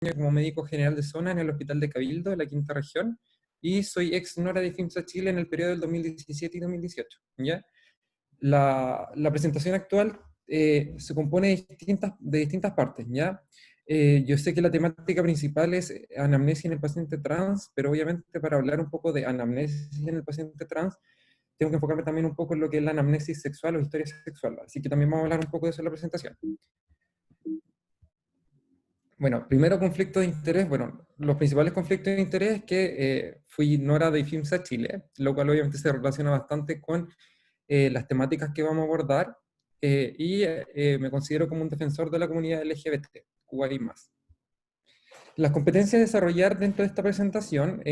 como médico general de zona en el Hospital de Cabildo, de la Quinta Región, y soy ex Nora de FIMSA Chile en el periodo del 2017 y 2018, ¿ya? La presentación actual se compone de distintas partes, ¿ya? Yo sé que la temática principal es anamnesis en el paciente trans, pero obviamente para hablar un poco de anamnesis en el paciente trans, tengo que enfocarme también un poco en lo que es la anamnesis sexual o historia sexual, así que también vamos a hablar un poco de eso en la presentación. Bueno, primero conflicto de interés. Bueno, los principales conflictos de interés es que fui Nora de FIMSA Chile, lo cual obviamente se relaciona bastante con las temáticas que vamos a abordar, me considero como un defensor de la comunidad LGBT, QI+. Las competencias a desarrollar dentro de esta presentación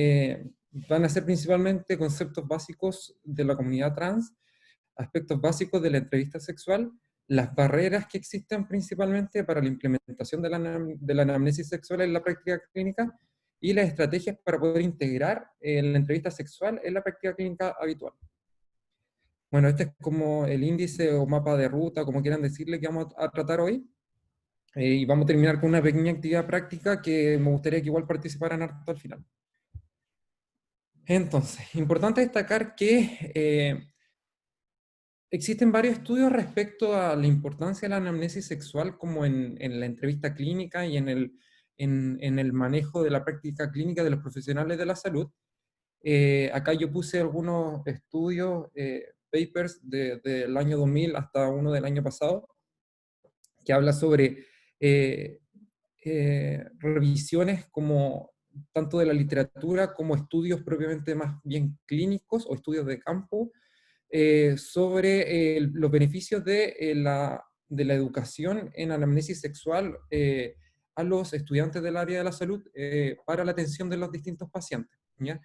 van a ser principalmente conceptos básicos de la comunidad trans, aspectos básicos de la entrevista sexual, las barreras que existen principalmente para la implementación de la anamnesis sexual en la práctica clínica y las estrategias para poder integrar la entrevista sexual en la práctica clínica habitual. Bueno, este es como el índice o mapa de ruta, como quieran decirle, que vamos a tratar hoy. Y vamos a terminar con una pequeña actividad práctica que me gustaría que igual participaran harto al final. Entonces, importante destacar que existen varios estudios respecto a la importancia de la anamnesis sexual como en la entrevista clínica y en el manejo de la práctica clínica de los profesionales de la salud. Acá yo puse algunos estudios, papers del año 2000 hasta uno del año pasado, que habla sobre revisiones como tanto de la literatura como estudios propiamente más bien clínicos o estudios de campo, sobre los beneficios de la educación en anamnesis sexual a los estudiantes del área de la salud para la atención de los distintos pacientes, ¿ya?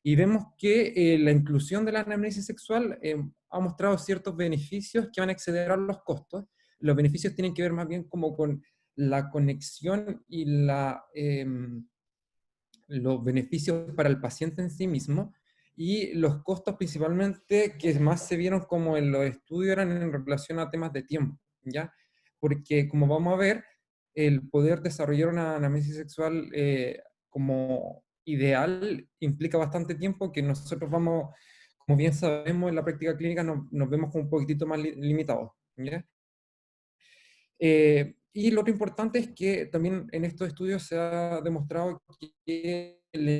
Y vemos que la inclusión de la anamnesis sexual ha mostrado ciertos beneficios que van a exceder a los costos. Los beneficios tienen que ver más bien como con la conexión y los beneficios para el paciente en sí mismo, y los costos principalmente que más se vieron como en los estudios eran en relación a temas de tiempo, ¿ya? Porque como vamos a ver, el poder desarrollar una anamnesis sexual como ideal implica bastante tiempo que nosotros vamos, como bien sabemos, en la práctica clínica nos vemos como un poquitito más limitados, ¿ya? Y lo otro importante es que también en estos estudios se ha demostrado que la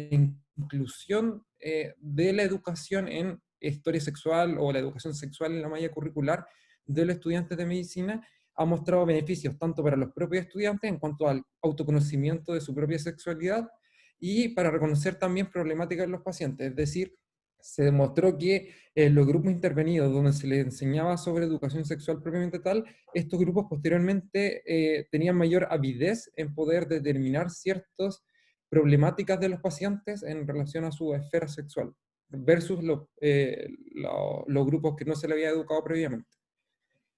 inclusión de la educación en historia sexual o la educación sexual en la malla curricular de los estudiantes de medicina ha mostrado beneficios tanto para los propios estudiantes en cuanto al autoconocimiento de su propia sexualidad y para reconocer también problemáticas en los pacientes. Es decir, se demostró que en los grupos intervenidos donde se les enseñaba sobre educación sexual propiamente tal, estos grupos posteriormente tenían mayor avidez en poder determinar ciertas problemáticas de los pacientes en relación a su esfera sexual, versus los grupos que no se le había educado previamente.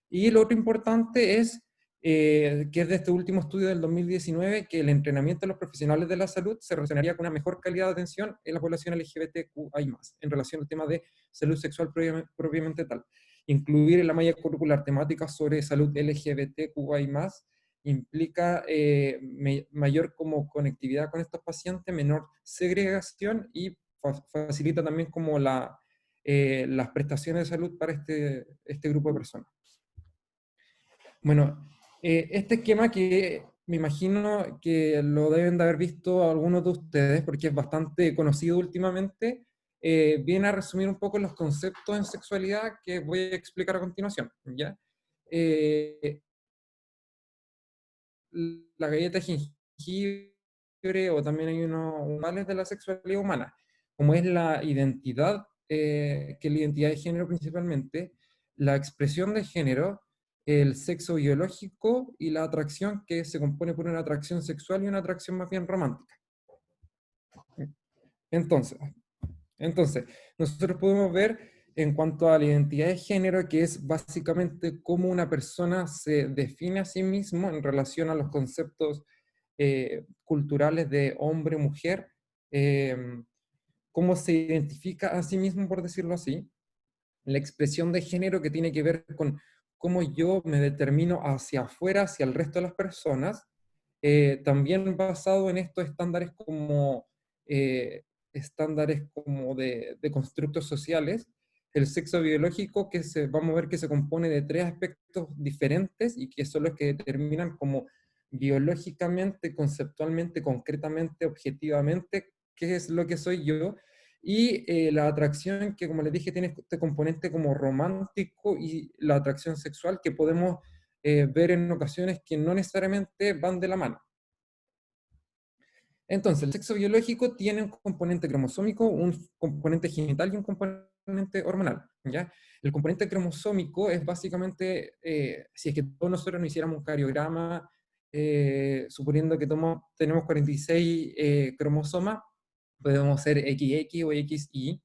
Y lo otro importante es, que es de este último estudio del 2019, que el entrenamiento de los profesionales de la salud se relacionaría con una mejor calidad de atención en la población LGBTQI+, en relación al tema de salud sexual propiamente tal. Incluir en la malla curricular temáticas sobre salud LGBTQI+, implica mayor como conectividad con estos pacientes, menor segregación y facilita también como las prestaciones de salud para este grupo de personas. Bueno, este esquema que me imagino que lo deben de haber visto algunos de ustedes porque es bastante conocido últimamente, viene a resumir un poco los conceptos en sexualidad que voy a explicar a continuación, ¿ya? La galleta de jengibre, o también hay unos males de la sexualidad humana, como es la identidad, que es la identidad de género principalmente, la expresión de género, el sexo biológico y la atracción, que se compone por una atracción sexual y una atracción más bien romántica. Entonces, entonces, nosotros podemos ver en cuanto a la identidad de género, que es básicamente cómo una persona se define a sí mismo en relación a los conceptos culturales de hombre, mujer, eh, cómo se identifica a sí mismo, por decirlo así, la expresión de género que tiene que ver con cómo yo me determino hacia afuera, hacia el resto de las personas, también basado en estos estándares como de constructos sociales. El sexo biológico, vamos a ver que se compone de tres aspectos diferentes y que son los que determinan como biológicamente, conceptualmente, concretamente, objetivamente, qué es lo que soy yo. Y la atracción, que como les dije, tiene este componente como romántico, y la atracción sexual, que podemos ver en ocasiones que no necesariamente van de la mano. Entonces, el sexo biológico tiene un componente cromosómico, un componente genital y un componente hormonal, ¿ya? El componente cromosómico es básicamente, si es que todos nosotros nos hiciéramos un cariograma, suponiendo que tenemos 46 cromosomas, podemos ser XX o XY,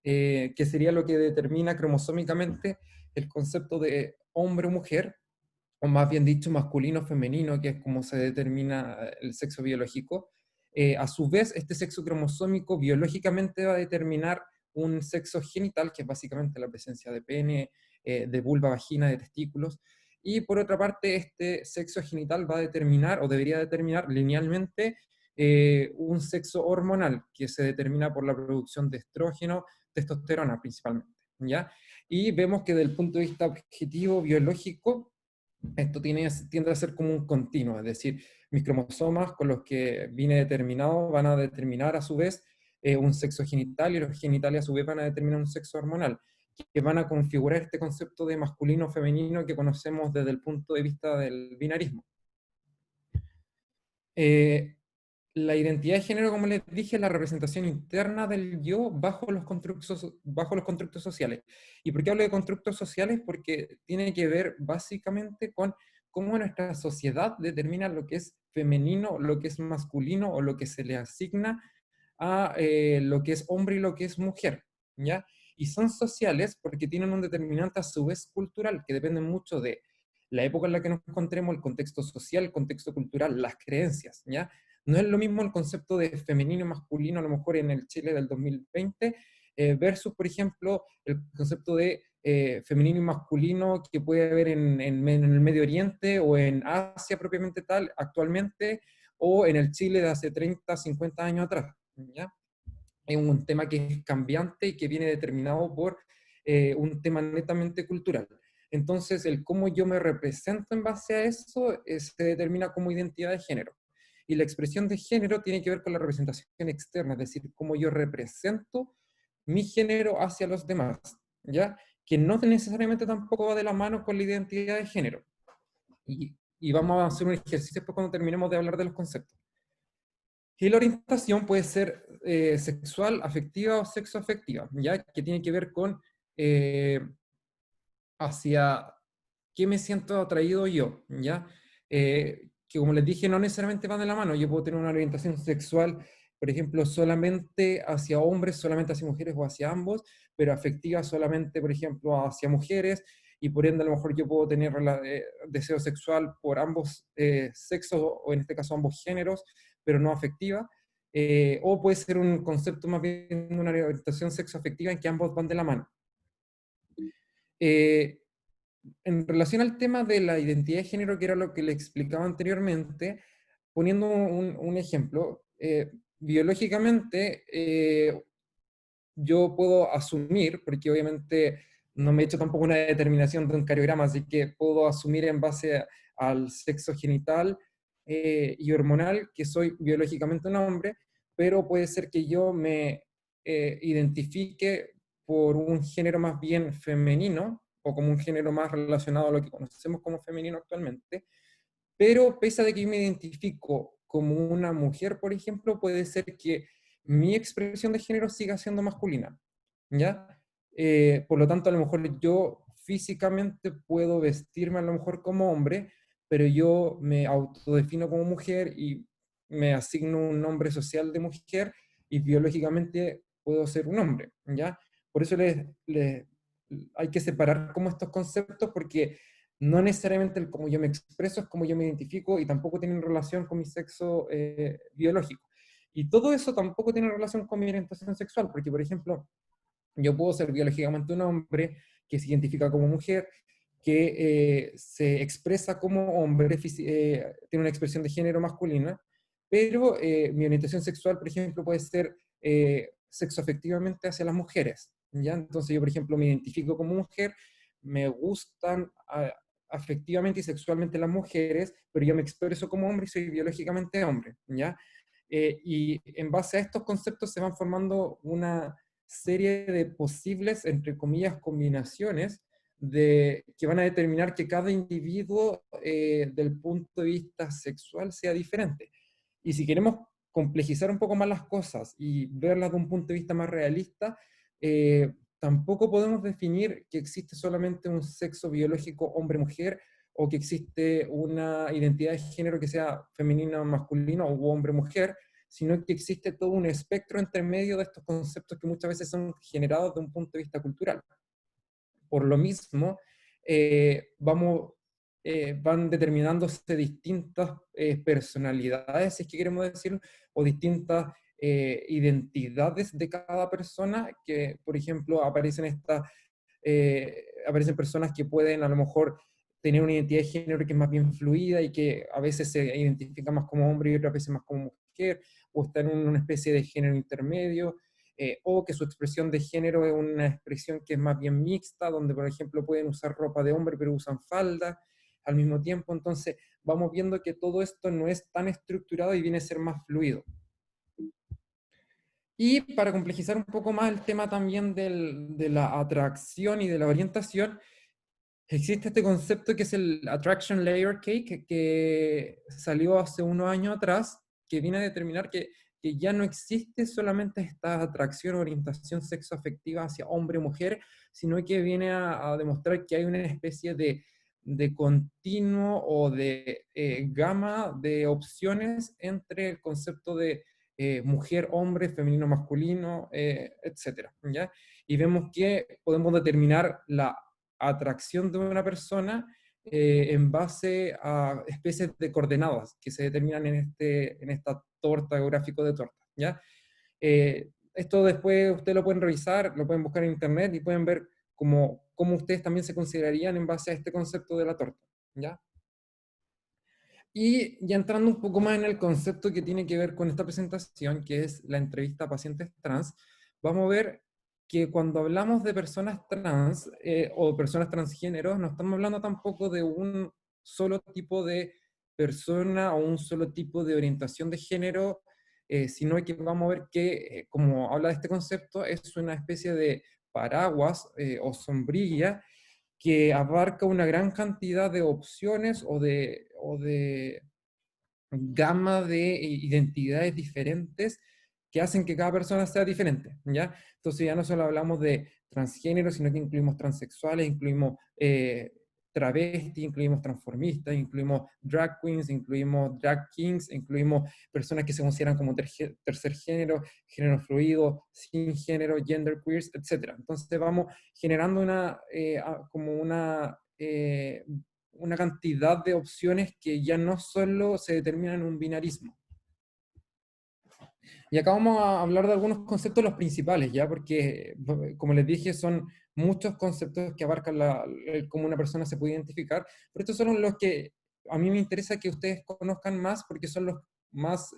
que sería lo que determina cromosómicamente el concepto de hombre o mujer, o más bien dicho, masculino o femenino, que es como se determina el sexo biológico. A su vez, este sexo cromosómico biológicamente va a determinar un sexo genital, que es básicamente la presencia de pene, de vulva, vagina, de testículos. Y por otra parte, este sexo genital va a determinar, o debería determinar linealmente, un sexo hormonal, que se determina por la producción de estrógeno, testosterona principalmente, ¿ya? Y vemos que desde el punto de vista objetivo biológico, esto tiende a ser como un continuo, es decir, mis cromosomas con los que vine determinado van a determinar a su vez un sexo genital, y los genitales a su vez van a determinar un sexo hormonal, que van a configurar este concepto de masculino o femenino que conocemos desde el punto de vista del binarismo. Eh, la identidad de género, como les dije, es la representación interna del yo bajo los constructos sociales. ¿Y por qué hablo de constructos sociales? Porque tiene que ver básicamente con cómo nuestra sociedad determina lo que es femenino, lo que es masculino, o lo que se le asigna a lo que es hombre y lo que es mujer, ¿ya? Y son sociales porque tienen un determinante a su vez cultural, que depende mucho de la época en la que nos encontremos, el contexto social, el contexto cultural, las creencias, ¿ya? No es lo mismo el concepto de femenino y masculino, a lo mejor en el Chile del 2020, versus, por ejemplo, el concepto de femenino y masculino que puede haber en el Medio Oriente o en Asia propiamente tal, actualmente, o en el Chile de hace 30, 50 años atrás, ¿ya? Es un tema que es cambiante y que viene determinado por un tema netamente cultural. Entonces, el cómo yo me represento en base a eso se determina como identidad de género. Y la expresión de género tiene que ver con la representación externa, es decir, cómo yo represento mi género hacia los demás, ¿ya? Que no necesariamente tampoco va de la mano con la identidad de género. Y vamos a hacer un ejercicio después cuando terminemos de hablar de los conceptos. Y la orientación puede ser sexual, afectiva o sexoafectiva, ¿ya? Que tiene que ver con eh, hacia qué me siento atraído yo, ¿ya? Que como les dije, no necesariamente van de la mano. Yo puedo tener una orientación sexual, por ejemplo, solamente hacia hombres, solamente hacia mujeres o hacia ambos, pero afectiva solamente, por ejemplo, hacia mujeres, y por ende a lo mejor yo puedo tener deseo sexual por ambos sexos, o en este caso ambos géneros, pero no afectiva. O puede ser un concepto más bien de una orientación sexoafectiva en que ambos van de la mano. Eh, en relación al tema de la identidad de género, que era lo que le explicaba anteriormente, poniendo un ejemplo, biológicamente yo puedo asumir, porque obviamente no me he hecho tampoco una determinación de un cariograma, así que puedo asumir en base al sexo genital y hormonal que soy biológicamente un hombre, pero puede ser que yo me identifique por un género más bien femenino, o como un género más relacionado a lo que conocemos como femenino actualmente, pero pese a de que yo me identifico como una mujer, por ejemplo, puede ser que mi expresión de género siga siendo masculina, ¿ya? Por lo tanto, a lo mejor yo físicamente puedo vestirme a lo mejor como hombre, pero yo me autodefino como mujer y me asigno un nombre social de mujer, y biológicamente puedo ser un hombre, ¿ya? Por eso hay que separar como estos conceptos, porque no necesariamente el cómo yo me expreso es como yo me identifico, y tampoco tienen relación con mi sexo biológico. Y todo eso tampoco tiene relación con mi orientación sexual, porque, por ejemplo, yo puedo ser biológicamente un hombre que se identifica como mujer, que se expresa como hombre, tiene una expresión de género masculina, pero mi orientación sexual, por ejemplo, puede ser sexoafectivamente hacia las mujeres, ¿ya? Entonces yo, por ejemplo, me identifico como mujer, me gustan afectivamente y sexualmente las mujeres, pero yo me expreso como hombre y soy biológicamente hombre, ¿ya? Y en base a estos conceptos se van formando una serie de posibles, entre comillas, combinaciones que van a determinar que cada individuo del punto de vista sexual sea diferente. Y si queremos complejizar un poco más las cosas y verlas de un punto de vista más realista, tampoco podemos definir que existe solamente un sexo biológico hombre-mujer o que existe una identidad de género que sea femenina o masculina o hombre-mujer, sino que existe todo un espectro entre medio de estos conceptos que muchas veces son generados de un punto de vista cultural. Por lo mismo, van determinándose distintas personalidades, si es que queremos decir, o distintas identidades de cada persona, que por ejemplo aparecen personas que pueden a lo mejor tener una identidad de género que es más bien fluida y que a veces se identifica más como hombre y otras veces más como mujer, o está en una especie de género intermedio, o que su expresión de género es una expresión que es más bien mixta, donde por ejemplo pueden usar ropa de hombre pero usan falda al mismo tiempo. Entonces vamos viendo que todo esto no es tan estructurado y viene a ser más fluido. Y para complejizar un poco más el tema también de la atracción y de la orientación, existe este concepto que es el Attraction Layer Cake, que salió hace unos años atrás, que viene a determinar que ya no existe solamente esta atracción o orientación sexoafectiva hacia hombre o mujer, sino que viene a demostrar que hay una especie de continuo o de gama de opciones entre el concepto de mujer, hombre, femenino, masculino, etcétera, ¿ya? Y vemos que podemos determinar la atracción de una persona en base a especies de coordenadas que se determinan en esta torta gráfico de torta, ¿ya? Esto después ustedes lo pueden revisar, lo pueden buscar en internet y pueden ver cómo ustedes también se considerarían en base a este concepto de la torta, ¿ya? Y ya entrando un poco más en el concepto que tiene que ver con esta presentación, que es la entrevista a pacientes trans, vamos a ver que cuando hablamos de personas trans o personas transgéneros, no estamos hablando tampoco de un solo tipo de persona o un solo tipo de orientación de género, sino que vamos a ver que, como habla de este concepto, es una especie de paraguas o sombrilla que abarca una gran cantidad de opciones o de gama de identidades diferentes que hacen que cada persona sea diferente, ¿ya? Entonces ya no solo hablamos de transgénero, sino que incluimos transexuales, incluimos travestis, incluimos transformistas, incluimos drag queens, incluimos drag kings, incluimos personas que se consideran como tercer género, género fluido, sin género, genderqueers, etc. Entonces vamos generando como una cantidad de opciones que ya no solo se determinan en un binarismo. Y acá vamos a hablar de algunos conceptos, los principales, ¿ya? Porque, como les dije, son muchos conceptos que abarcan cómo una persona se puede identificar, pero estos son los que a mí me interesa que ustedes conozcan más porque son los más,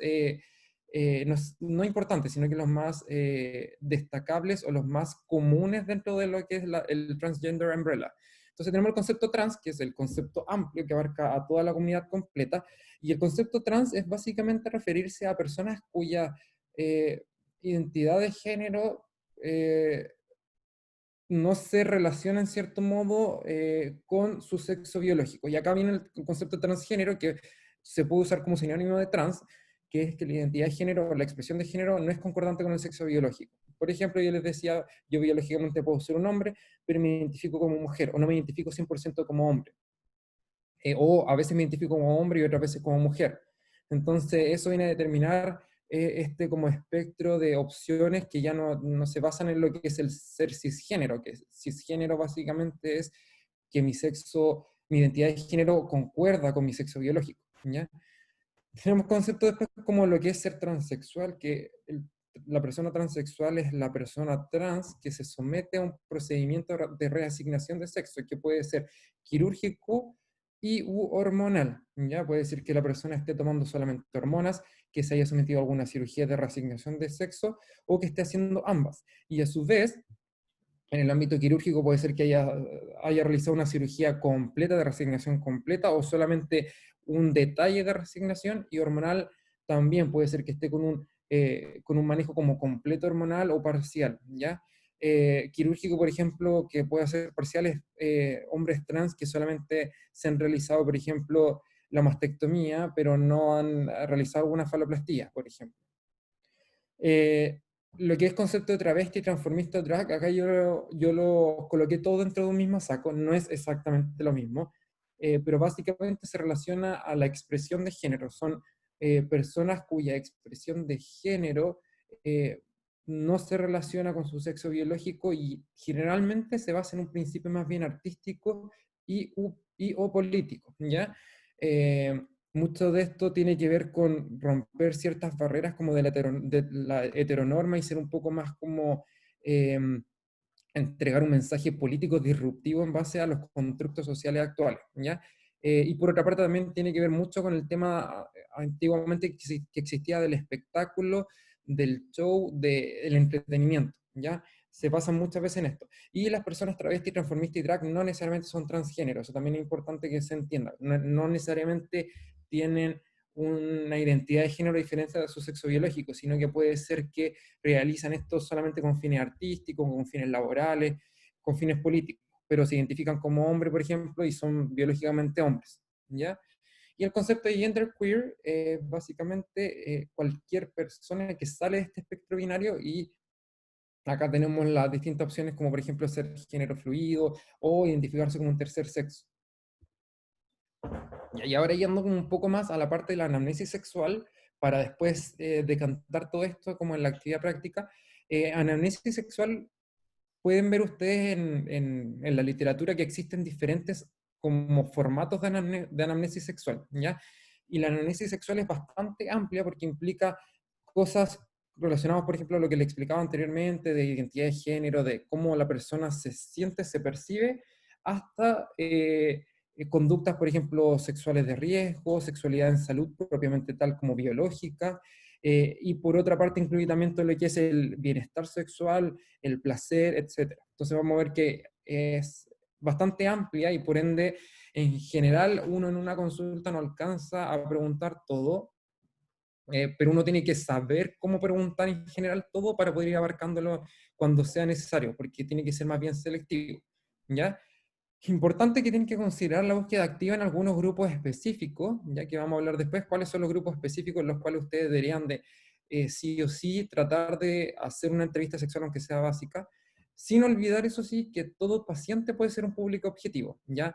no importantes, sino que los más destacables o los más comunes dentro de lo que es el Transgender Umbrella. Entonces tenemos el concepto trans, que es el concepto amplio que abarca a toda la comunidad completa, y el concepto trans es básicamente referirse a personas cuya eh, identidad de género no se relaciona en cierto modo con su sexo biológico. Y acá viene el concepto de transgénero, que se puede usar como sinónimo de trans, que es que la identidad de género o la expresión de género no es concordante con el sexo biológico. Por ejemplo, yo les decía, yo biológicamente puedo ser un hombre, pero me identifico como mujer, o no me identifico 100% como hombre. O a veces me identifico como hombre y otras veces como mujer. Entonces, eso viene a determinar este como espectro de opciones que ya no se basan en lo que es el ser cisgénero, que cisgénero básicamente es que mi identidad de género concuerda con mi sexo biológico, ¿ya? Tenemos conceptos después como lo que es ser transexual, que la persona transexual es la persona trans que se somete a un procedimiento de reasignación de sexo, que puede ser quirúrgico y u hormonal. ¿Ya? Puede decir que la persona esté tomando solamente hormonas, que se haya sometido a alguna cirugía de reasignación de sexo o que esté haciendo ambas. Y a su vez, en el ámbito quirúrgico puede ser que haya realizado una cirugía completa, de reasignación completa, o solamente un detalle de reasignación, y hormonal también puede ser que esté con un manejo como completo hormonal o parcial, ¿ya? Quirúrgico, por ejemplo, que puede ser parciales, hombres trans que solamente se han realizado, por ejemplo, la mastectomía, pero no han realizado una faloplastía, por ejemplo. Eh, lo que es concepto de travesti, transformista, drag, acá yo lo coloqué todo dentro de un mismo saco, no es exactamente lo mismo, pero básicamente se relaciona a la expresión de género. Son personas cuya expresión de género no se relaciona con su sexo biológico y generalmente se basa en un principio más bien artístico o político, ¿ya? Eh, Mucho de esto tiene que ver con romper ciertas barreras como de la heteronorma y ser un poco más como eh, entregar un mensaje político disruptivo en base a los constructos sociales actuales, ¿ya? Y por otra parte también tiene que ver mucho con el tema antiguamente que existía del espectáculo, del show, del entretenimiento, ¿ya? Se basan muchas veces en esto. Y las personas travesti, transformista y drag no necesariamente son transgénero, eso también es importante que se entienda. No necesariamente tienen una identidad de género diferente de su sexo biológico, sino que puede ser que realizan esto solamente con fines artísticos, con fines laborales, con fines políticos, pero se identifican como hombres, por ejemplo, y son biológicamente hombres, ¿ya? Y el concepto de genderqueer es básicamente cualquier persona que sale de este espectro binario, y acá tenemos las distintas opciones como por ejemplo ser género fluido o identificarse como un tercer sexo. Y ahora yendo como un poco más a la parte de la anamnesis sexual, para después decantar todo esto como en la actividad práctica, anamnesis sexual, pueden ver ustedes en la literatura que existen diferentes como formatos de anamnesis sexual, ¿ya? Y la anamnesis sexual es bastante amplia porque implica cosas relacionadas, por ejemplo, a lo que le explicaba anteriormente, de identidad de género, de cómo la persona se siente, se percibe, hasta conductas, por ejemplo, sexuales de riesgo, sexualidad en salud propiamente tal como biológica, y por otra parte incluye también todo lo que es el bienestar sexual, el placer, etcétera. Entonces vamos a ver que es bastante amplia y por ende, en general, uno en una consulta no alcanza a preguntar todo, pero uno tiene que saber cómo preguntar en general todo para poder ir abarcándolo cuando sea necesario, porque tiene que ser más bien selectivo, ¿ya? Importante que tienen que considerar la búsqueda activa en algunos grupos específicos, ya que vamos a hablar después cuáles son los grupos específicos en los cuales ustedes deberían de sí o sí tratar de hacer una entrevista sexual aunque sea básica, sin olvidar eso sí que todo paciente puede ser un público objetivo, ¿ya?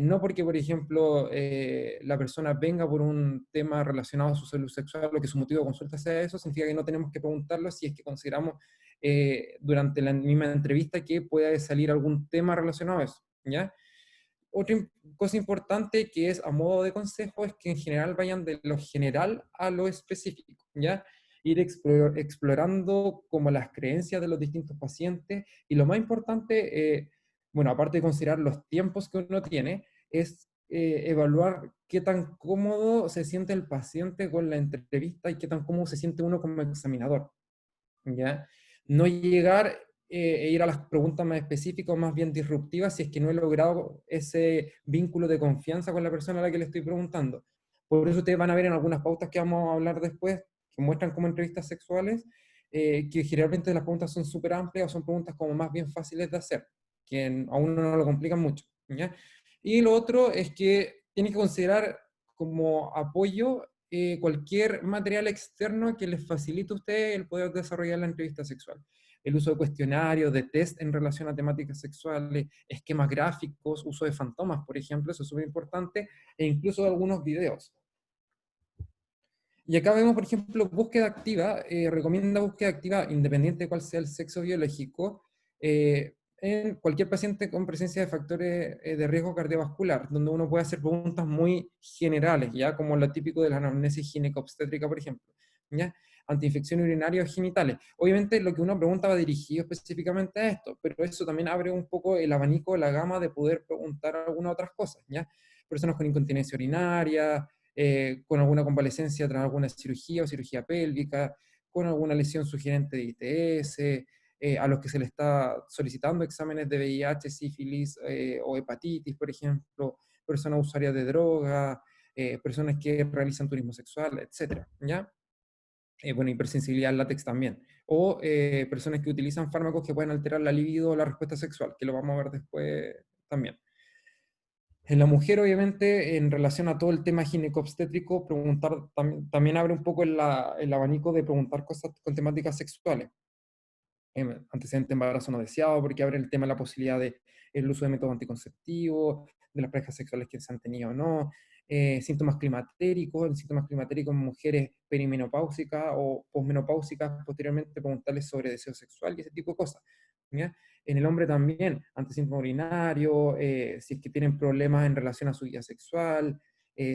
No porque, por ejemplo, la persona venga por un tema relacionado a su salud sexual o que su motivo de consulta sea eso, significa que no tenemos que preguntarlo si es que consideramos durante la misma entrevista que pueda salir algún tema relacionado a eso, ¿ya? Otra cosa importante que es a modo de consejo es que en general vayan de lo general a lo específico, ¿ya? Ir explorando como las creencias de los distintos pacientes, y lo más importante, bueno, aparte de considerar los tiempos que uno tiene, es evaluar qué tan cómodo se siente el paciente con la entrevista y qué tan cómodo se siente uno como examinador, ¿ya? No llegar e ir a las preguntas más específicas, más bien disruptivas, si es que no he logrado ese vínculo de confianza con la persona a la que le estoy preguntando. Por eso ustedes van a ver en algunas pautas que vamos a hablar después, que muestran como entrevistas sexuales, que generalmente las preguntas son súper amplias o son preguntas como más bien fáciles de hacer, que a uno no lo complican mucho, ¿ya? Y lo otro es que tienen que considerar como apoyo cualquier material externo que les facilite a ustedes el poder desarrollar la entrevista sexual. El uso de cuestionarios, de test en relación a temáticas sexuales, esquemas gráficos, uso de fantomas, por ejemplo, eso es súper importante, e incluso de algunos videos. Y acá vemos, por ejemplo, búsqueda activa, recomienda búsqueda activa independiente de cuál sea el sexo biológico, en cualquier paciente con presencia de factores de riesgo cardiovascular, donde uno puede hacer preguntas muy generales, ya como lo típico de la anamnesis ginecobstétrica, por ejemplo. ¿ya? Antiinfección urinaria o genitales. Obviamente lo que uno pregunta va dirigido específicamente a esto, pero eso también abre un poco el abanico, la gama de poder preguntar algunas otras cosas, ¿ya? Personas con incontinencia urinaria, con alguna convalecencia tras alguna cirugía o cirugía pélvica, con alguna lesión sugerente de ITS, a los que se le está solicitando exámenes de VIH, sífilis o hepatitis, por ejemplo, personas usuarias de droga, personas que realizan turismo sexual, etcétera, ¿ya? Bueno, hipersensibilidad al látex también. O personas que utilizan fármacos que pueden alterar la libido o la respuesta sexual, que lo vamos a ver después también. En la mujer, obviamente, en relación a todo el tema ginecobstétrico, preguntar también abre un poco el abanico de preguntar cosas con temáticas sexuales. Antecedente de embarazo no deseado, porque abre el tema de la posibilidad de el uso de métodos anticonceptivos, de las parejas sexuales que se han tenido o no, síntomas climatéricos, en síntomas climatéricos en mujeres perimenopáusicas o posmenopáusicas, posteriormente preguntarles sobre deseo sexual y ese tipo de cosas, ¿ya? En el hombre también, antisíntoma urinario, si es que tienen problemas en relación a su vida sexual,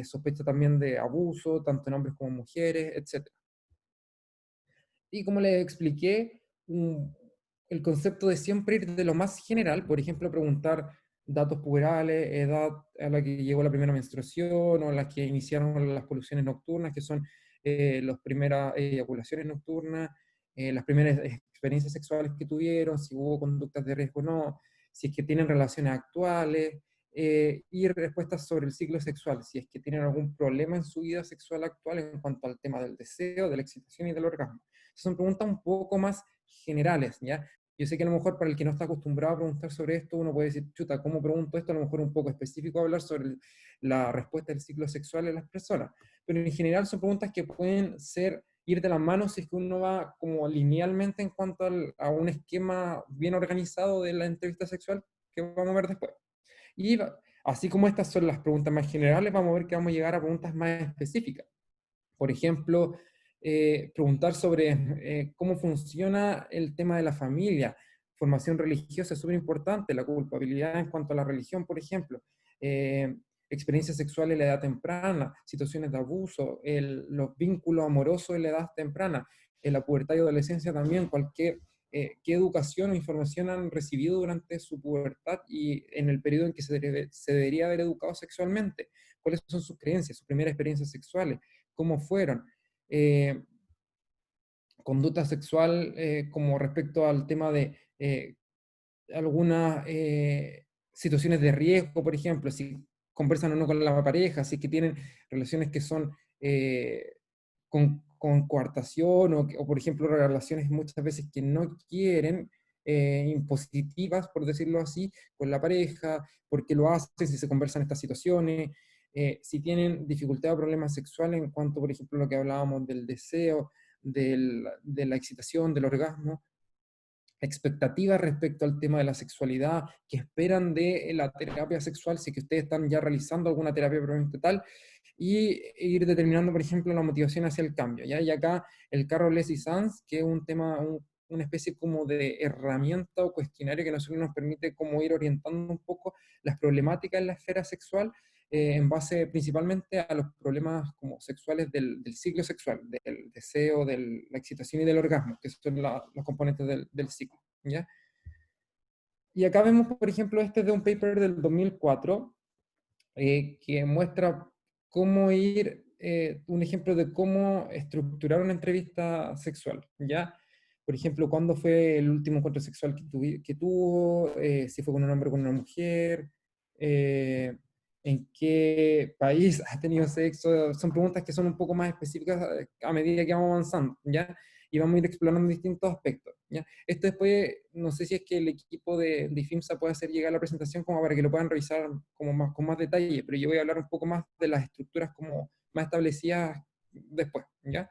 sospecha también de abuso, tanto en hombres como en mujeres, etc. Y como les expliqué, el concepto de siempre ir de lo más general, por ejemplo, preguntar datos puberales, edad a la que llegó la primera menstruación o a las que iniciaron las poluciones nocturnas, que son las primeras eyaculaciones nocturnas, las primeras experiencias sexuales que tuvieron, si hubo conductas de riesgo o no, si es que tienen relaciones actuales, y respuestas sobre el ciclo sexual, si es que tienen algún problema en su vida sexual actual en cuanto al tema del deseo, de la excitación y del orgasmo. Son preguntas un poco más generales, ¿ya? Yo sé que a lo mejor para el que no está acostumbrado a preguntar sobre esto, uno puede decir, chuta, ¿cómo pregunto esto? A lo mejor un poco específico hablar sobre la respuesta del ciclo sexual en las personas. Pero en general son preguntas que pueden ser, ir de las manos si es que uno va como linealmente en cuanto a un esquema bien organizado de la entrevista sexual que vamos a ver después. Y así como estas son las preguntas más generales, vamos a ver que vamos a llegar a preguntas más específicas. Por ejemplo, preguntar sobre cómo funciona el tema de la familia. Formación religiosa es súper importante, la culpabilidad en cuanto a la religión, por ejemplo. Eh, Experiencia sexual en la edad temprana, situaciones de abuso, los vínculos amorosos en la edad temprana, en la pubertad y adolescencia también, qué educación o información han recibido durante su pubertad y en el periodo en que se debería haber educado sexualmente, cuáles son sus creencias, sus primeras experiencias sexuales, cómo fueron. Eh, Conducta sexual como respecto al tema de algunas situaciones de riesgo, por ejemplo, si conversan o no con la pareja, si es que tienen relaciones que son con coartación o, por ejemplo, relaciones muchas veces que no quieren, impositivas, por decirlo así, con la pareja, por qué lo hacen, si se conversan estas situaciones, si tienen dificultad o problemas sexuales en cuanto, por ejemplo, a lo que hablábamos del deseo, de la excitación, del orgasmo, expectativas respecto al tema de la sexualidad, que esperan de la terapia sexual, si que ustedes están ya realizando alguna terapia probablemente tal, y ir determinando, por ejemplo, la motivación hacia el cambio, ¿ya? Y acá el Carro Leslie Sanz, que es un tema, una especie como de herramienta o cuestionario que nosotros nos permite como ir orientando un poco las problemáticas en la esfera sexual, en base principalmente a los problemas como sexuales del ciclo sexual, del deseo, de la excitación y del orgasmo, que son los componentes del ciclo, ¿ya? Y acá vemos, por ejemplo, este es de un paper del 2004, que muestra cómo ir, un ejemplo de cómo estructurar una entrevista sexual, ¿ya? Por ejemplo, cuándo fue el último encuentro sexual que tuvo, si fue con un hombre o con una mujer, eh, en qué país ha tenido sexo. Son preguntas que son un poco más específicas a medida que vamos avanzando, ¿ya? Y vamos a ir explorando distintos aspectos, ¿ya? Esto después, no sé si es que el equipo de IFIMSA puede hacer llegar la presentación como para que lo puedan revisar como más, con más detalle, pero yo voy a hablar un poco más de las estructuras como más establecidas después, ¿ya?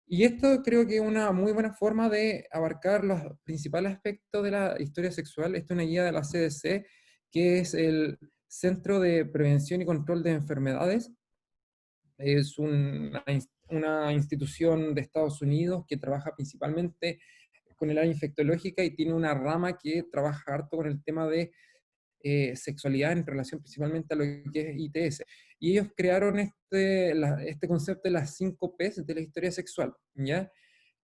Y esto creo que es una muy buena forma de abarcar los principales aspectos de la historia sexual. Esto es una guía de la CDC, que es el Centro de Prevención y Control de Enfermedades. Es una institución de Estados Unidos que trabaja principalmente con el área infectológica y tiene una rama que trabaja harto con el tema de sexualidad en relación principalmente a lo que es ITS. Y ellos crearon este concepto de las 5 P's de la historia sexual, ¿ya?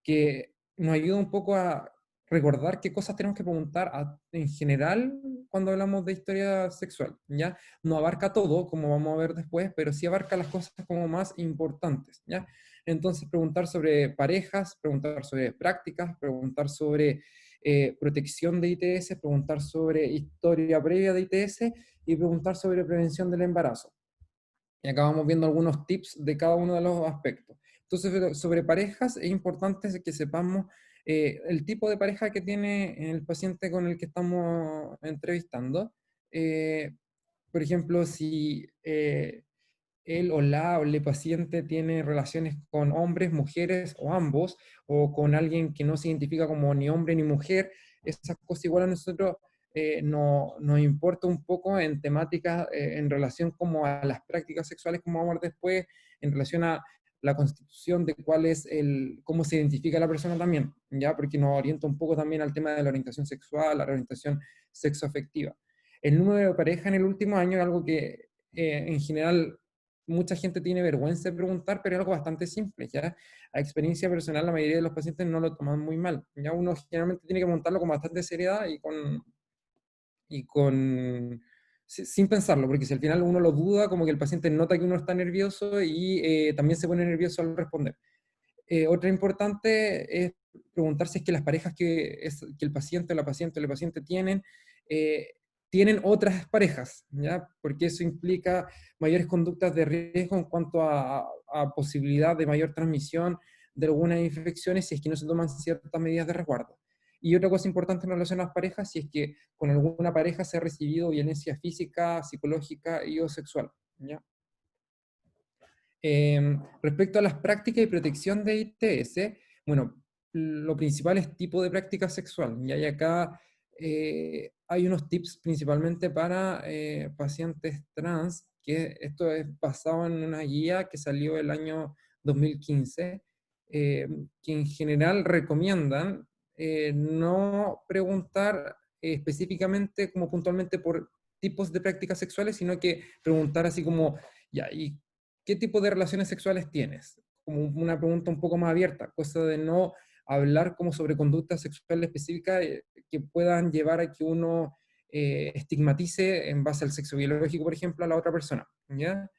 Que nos ayuda un poco a recordar qué cosas tenemos que preguntar en general cuando hablamos de historia sexual, ¿ya? No abarca todo, como vamos a ver después, pero sí abarca las cosas como más importantes, ¿ya? Entonces, preguntar sobre parejas, preguntar sobre prácticas, preguntar sobre protección de ITS, preguntar sobre historia previa de ITS y preguntar sobre prevención del embarazo. Y acá vamos viendo algunos tips de cada uno de los aspectos. Entonces, sobre parejas, es importante que sepamos el tipo de pareja que tiene el paciente con el que estamos entrevistando. Eh, por ejemplo, si él o la paciente tiene relaciones con hombres, mujeres o ambos, o con alguien que no se identifica como ni hombre ni mujer, esas cosas igual a nosotros nos importa un poco en temáticas en relación como a las prácticas sexuales, como vamos a ver después, en relación a la constitución de cuál es cómo se identifica la persona también, ¿ya? Porque nos orienta un poco también al tema de la orientación sexual, la orientación sexoafectiva. El número de pareja en el último año es algo que en general mucha gente tiene vergüenza de preguntar, pero es algo bastante simple, ¿ya? A experiencia personal, la mayoría de los pacientes no lo toman muy mal, ¿ya? Uno generalmente tiene que preguntarlo con bastante seriedad sin pensarlo, porque si al final uno lo duda, como que el paciente nota que uno está nervioso y también se pone nervioso al responder. Otra importante es preguntar si es que las parejas que el paciente o la paciente o el paciente eh, tienen otras parejas, ¿ya? Porque eso implica mayores conductas de riesgo en cuanto a posibilidad de mayor transmisión de algunas infecciones si es que no se toman ciertas medidas de resguardo. Y otra cosa importante en relación a las parejas, si es que con alguna pareja se ha recibido violencia física, psicológica y o sexual, ¿ya? Respecto a las prácticas y protección de ITS, bueno, lo principal es tipo de práctica sexual. Y hay acá hay unos tips principalmente para pacientes trans, que esto es basado en una guía que salió el año 2015, que en general recomiendan no preguntar específicamente como puntualmente por tipos de prácticas sexuales, sino que preguntar así como, ya, ¿y qué tipo de relaciones sexuales tienes? Como una pregunta un poco más abierta, cosa de no hablar como sobre conductas sexuales específicas que puedan llevar a que uno estigmatice en base al sexo biológico, por ejemplo, a la otra persona, ¿ya?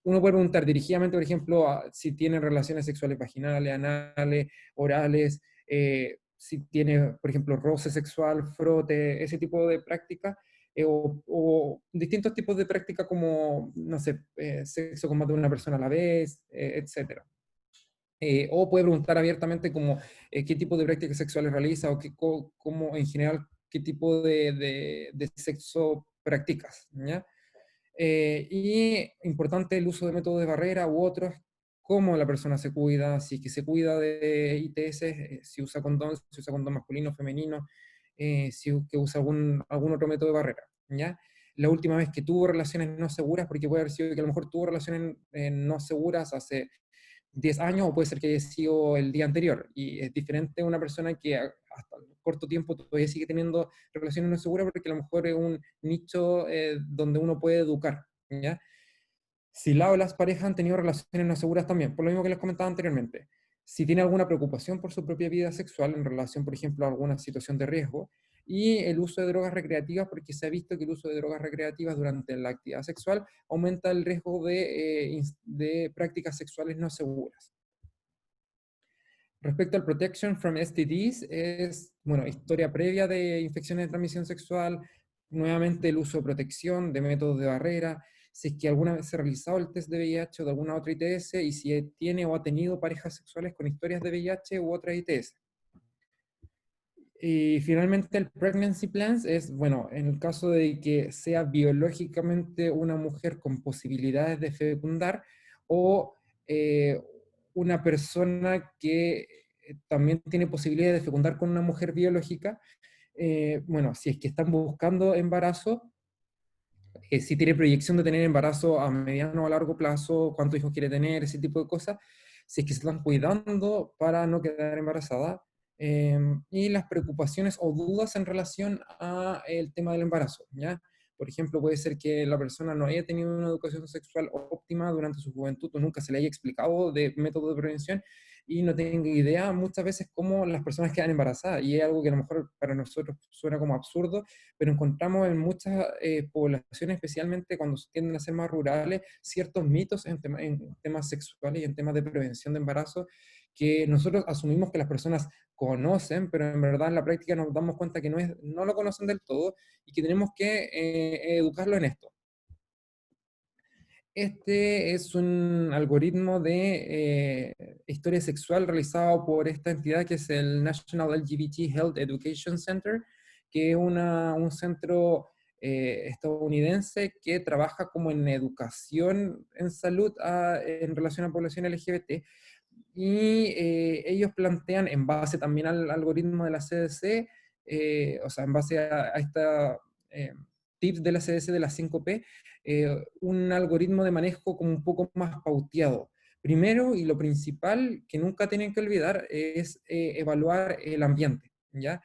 Uno puede preguntar dirigidamente, por ejemplo, si tiene relaciones sexuales vaginales, anales, orales, si tiene, por ejemplo, roce sexual, frote, ese tipo de prácticas, o distintos tipos de práctica como, no sé, sexo con más de una persona a la vez, etcétera. O puede preguntar abiertamente como qué tipo de prácticas sexuales realiza o cómo en general qué tipo de sexo practicas, ¿ya? Y importante el uso de métodos de barrera u otros, cómo la persona se cuida, si es que se cuida de ITS, si usa condón masculino, femenino, si que usa algún otro método de barrera, ¿ya? La última vez que tuvo relaciones no seguras, porque puede haber sido que a lo mejor tuvo relaciones no seguras hace 10 años o puede ser que haya sido el día anterior. Y es diferente una persona que hasta corto tiempo todavía sigue teniendo relaciones no seguras porque a lo mejor es un nicho donde uno puede educar, ¿ya? Si la o las parejas han tenido relaciones no seguras también, por lo mismo que les comentaba anteriormente. Si tiene alguna preocupación por su propia vida sexual en relación, por ejemplo, a alguna situación de riesgo, y el uso de drogas recreativas, porque se ha visto que el uso de drogas recreativas durante la actividad sexual aumenta el riesgo de prácticas sexuales no seguras. Respecto al Protection from STDs, es, bueno, historia previa de infecciones de transmisión sexual, nuevamente el uso de protección, de métodos de barrera, si es que alguna vez se ha realizado el test de VIH o de alguna otra ITS, y si tiene o ha tenido parejas sexuales con historias de VIH u otra ITS. Y finalmente el pregnancy plans es, bueno, en el caso de que sea biológicamente una mujer con posibilidades de fecundar o eh, una persona que también tiene posibilidades de fecundar con una mujer biológica, bueno, si es que están buscando embarazo, si tiene proyección de tener embarazo a mediano o a largo plazo, cuántos hijos quiere tener, ese tipo de cosas, si es que se están cuidando para no quedar embarazada, y las preocupaciones o dudas en relación a el tema del embarazo, ¿ya? Por ejemplo, puede ser que la persona no haya tenido una educación sexual óptima durante su juventud o nunca se le haya explicado de métodos de prevención y no tenga idea muchas veces cómo las personas quedan embarazadas. Y es algo que a lo mejor para nosotros suena como absurdo, pero encontramos en muchas poblaciones, especialmente cuando tienden a ser más rurales, ciertos mitos en temas sexuales y en temas de prevención de embarazo que nosotros asumimos que las personas conocen, pero en verdad en la práctica nos damos cuenta que no lo conocen del todo y que tenemos que educarlo en esto. Este es un algoritmo de historia sexual realizado por esta entidad que es el National LGBT Health Education Center, que es un centro estadounidense que trabaja como en educación en salud en relación a población LGBT y ellos plantean, en base también al algoritmo de la CDC, o sea, en base a esta tips de la CDC de las 5P, un algoritmo de manejo como un poco más pauteado. Primero, y lo principal que nunca tienen que olvidar, es evaluar el ambiente, ¿ya?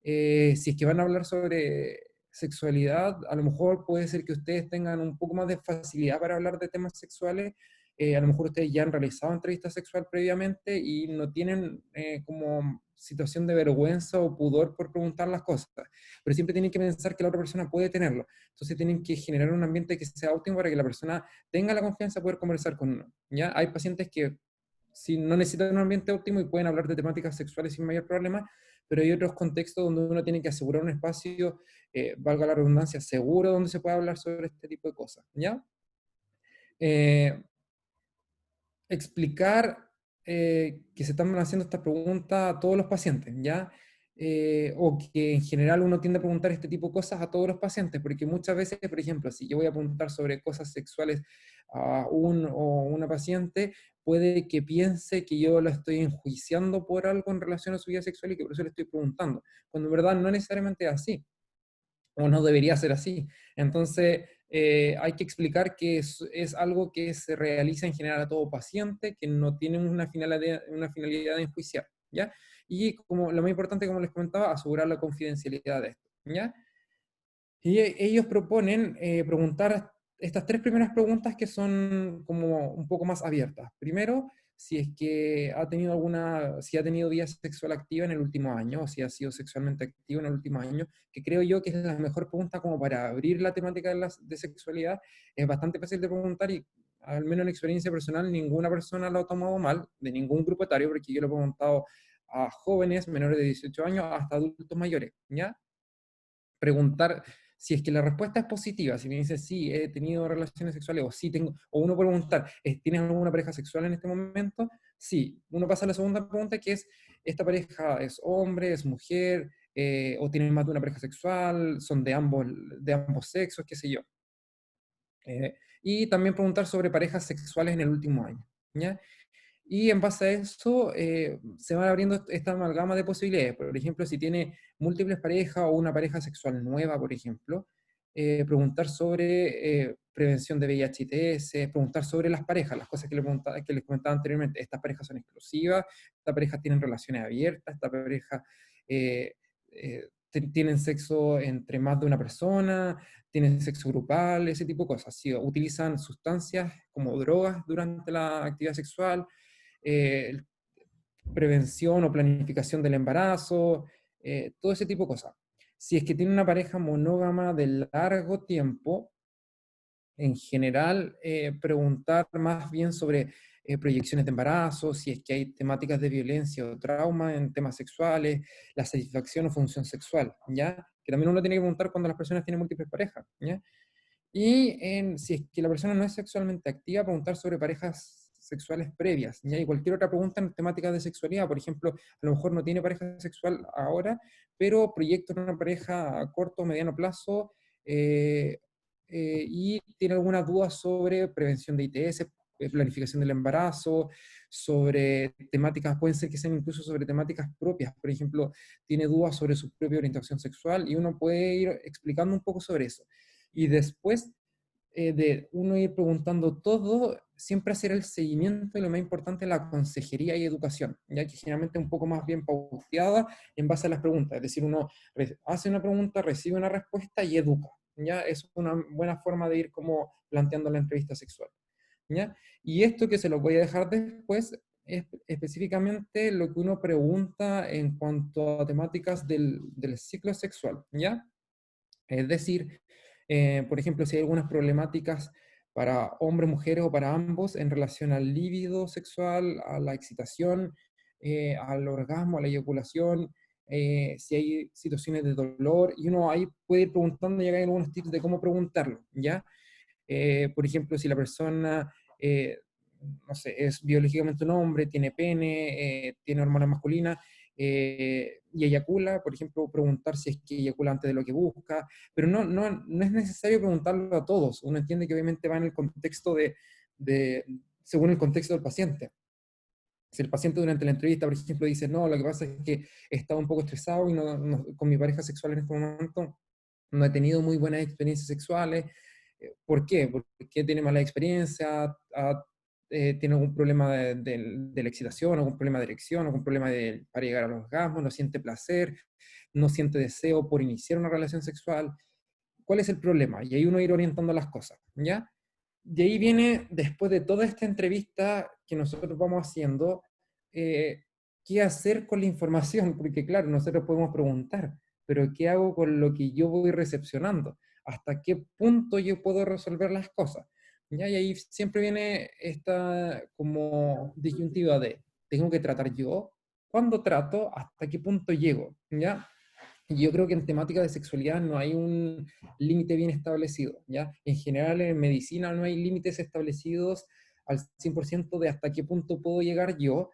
Si es que van a hablar sobre sexualidad, a lo mejor puede ser que ustedes tengan un poco más de facilidad para hablar de temas sexuales, a lo mejor ustedes ya han realizado entrevista sexual previamente y no tienen como situación de vergüenza o pudor por preguntar las cosas, pero siempre tienen que pensar que la otra persona puede tenerlo. Entonces tienen que generar un ambiente que sea óptimo para que la persona tenga la confianza de poder conversar con uno. ¿Ya? Hay pacientes que si no necesitan un ambiente óptimo y pueden hablar de temáticas sexuales sin mayor problema, pero hay otros contextos donde uno tiene que asegurar un espacio, valga la redundancia, seguro donde se pueda hablar sobre este tipo de cosas. ¿Ya? Eh, explicar que se están haciendo esta pregunta a todos los pacientes, ¿ya? O que en general uno tiende a preguntar este tipo de cosas a todos los pacientes, porque muchas veces, por ejemplo, si yo voy a preguntar sobre cosas sexuales a un o una paciente, puede que piense que yo la estoy enjuiciando por algo en relación a su vida sexual y que por eso le estoy preguntando, cuando en verdad no necesariamente es así o no debería ser así. Entonces, hay que explicar que es algo que se realiza en general a todo paciente, que no tiene una finalidad de enjuiciar, ¿ya? Y como lo más importante, como les comentaba, asegurar la confidencialidad de esto, ¿ya? Y ellos proponen preguntar estas tres primeras preguntas que son como un poco más abiertas. Primero, si es que si ha tenido vida sexual activa en el último año, o si ha sido sexualmente activo en el último año, que creo yo que es la mejor pregunta como para abrir la temática de sexualidad. Es bastante fácil de preguntar y al menos en experiencia personal ninguna persona lo ha tomado mal, de ningún grupo etario, porque yo lo he preguntado a jóvenes menores de 18 años hasta adultos mayores, ¿ya? Preguntar si es que la respuesta es positiva, si me dice sí, he tenido relaciones sexuales, o sí tengo, o uno puede preguntar, ¿tienes alguna pareja sexual en este momento? Sí, uno pasa a la segunda pregunta que es, ¿esta pareja es hombre, es mujer, o tienen más de una pareja sexual, son de ambos sexos, qué sé yo? Y también preguntar sobre parejas sexuales en el último año, ¿ya? Y en base a eso se van abriendo esta amalgama de posibilidades. Por ejemplo, si tiene múltiples parejas o una pareja sexual nueva, por ejemplo, preguntar sobre prevención de VIH y ITS, preguntar sobre las parejas, las cosas que les comentaba anteriormente. Estas parejas son exclusivas, estas parejas tienen relaciones abiertas, estas parejas tienen sexo entre más de una persona, tienen sexo grupal, ese tipo de cosas. Si utilizan sustancias como drogas durante la actividad sexual, eh, prevención o planificación del embarazo, todo ese tipo de cosas. Si es que tiene una pareja monógama de largo tiempo, en general, preguntar más bien sobre proyecciones de embarazo, si es que hay temáticas de violencia o trauma en temas sexuales, la satisfacción o función sexual, ¿ya? Que también uno tiene que preguntar cuando las personas tienen múltiples parejas, ¿ya? Y si es que la persona no es sexualmente activa, preguntar sobre parejas sexuales previas, ¿ya? Y cualquier otra pregunta en temáticas de sexualidad, por ejemplo, a lo mejor no tiene pareja sexual ahora, pero proyecta una pareja a corto o mediano plazo eh, y tiene algunas dudas sobre prevención de ITS, planificación del embarazo, sobre temáticas, pueden ser que sean incluso sobre temáticas propias, por ejemplo, tiene dudas sobre su propia orientación sexual y uno puede ir explicando un poco sobre eso. Y después de uno ir preguntando todo, siempre hacer el seguimiento y lo más importante, la consejería y educación, ya que generalmente es un poco más bien pauteada en base a las preguntas. Es decir, uno hace una pregunta, recibe una respuesta y educa. ¿Ya? Es una buena forma de ir como planteando la entrevista sexual. ¿Ya? Y esto que se lo voy a dejar después es específicamente lo que uno pregunta en cuanto a temáticas del ciclo sexual, ¿ya? Es decir, por ejemplo, si hay algunas problemáticas para hombres, mujeres o para ambos en relación al líbido sexual, a la excitación, al orgasmo, a la eyaculación, si hay situaciones de dolor, y uno ahí puede ir preguntando y hay algunos tips de cómo preguntarlo, ¿ya? Por ejemplo, si la persona, no sé, es biológicamente un hombre, tiene pene, tiene hormonas masculinas y eyacula, por ejemplo, preguntar si es que eyacula antes de lo que busca, pero no es necesario preguntarlo a todos. Uno entiende que obviamente va en el contexto de según el contexto del paciente. Si el paciente durante la entrevista, por ejemplo, dice, no, lo que pasa es que he estado un poco estresado y con mi pareja sexual en este momento no he tenido muy buenas experiencias sexuales. ¿Por qué? Porque tiene mala experiencia, tiene algún problema de la excitación, algún problema de erección, algún problema para llegar al orgasmo, no siente placer, no siente deseo por iniciar una relación sexual. ¿Cuál es el problema? Y ahí uno ir orientando las cosas, ¿ya? De ahí viene, después de toda esta entrevista que nosotros vamos haciendo, eh, qué hacer con la información, porque claro, nosotros podemos preguntar, pero ¿qué hago con lo que yo voy recepcionando? ¿Hasta qué punto yo puedo resolver las cosas? ¿Ya? Y ahí siempre viene esta como disyuntiva de, ¿tengo que tratar yo? ¿Cuándo trato? ¿Hasta qué punto llego? ¿Ya? Yo creo que en temática de sexualidad no hay un límite bien establecido, ¿ya? En general en medicina no hay límites establecidos al 100% de hasta qué punto puedo llegar yo,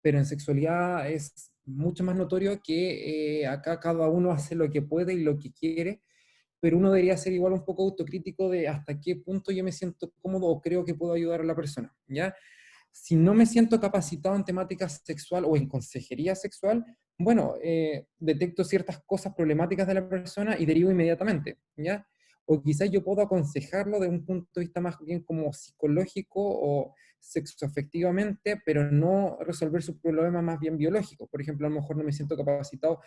pero en sexualidad es mucho más notorio que acá cada uno hace lo que puede y lo que quiere, pero uno debería ser igual un poco autocrítico de hasta qué punto yo me siento cómodo o creo que puedo ayudar a la persona, ¿ya? Si no me siento capacitado en temática sexual o en consejería sexual, bueno, detecto ciertas cosas problemáticas de la persona y derivo inmediatamente, ¿ya? O quizás yo puedo aconsejarlo de un punto de vista más bien como psicológico o sexoafectivamente, pero no resolver su problema más bien biológico. Por ejemplo, a lo mejor no me siento capacitado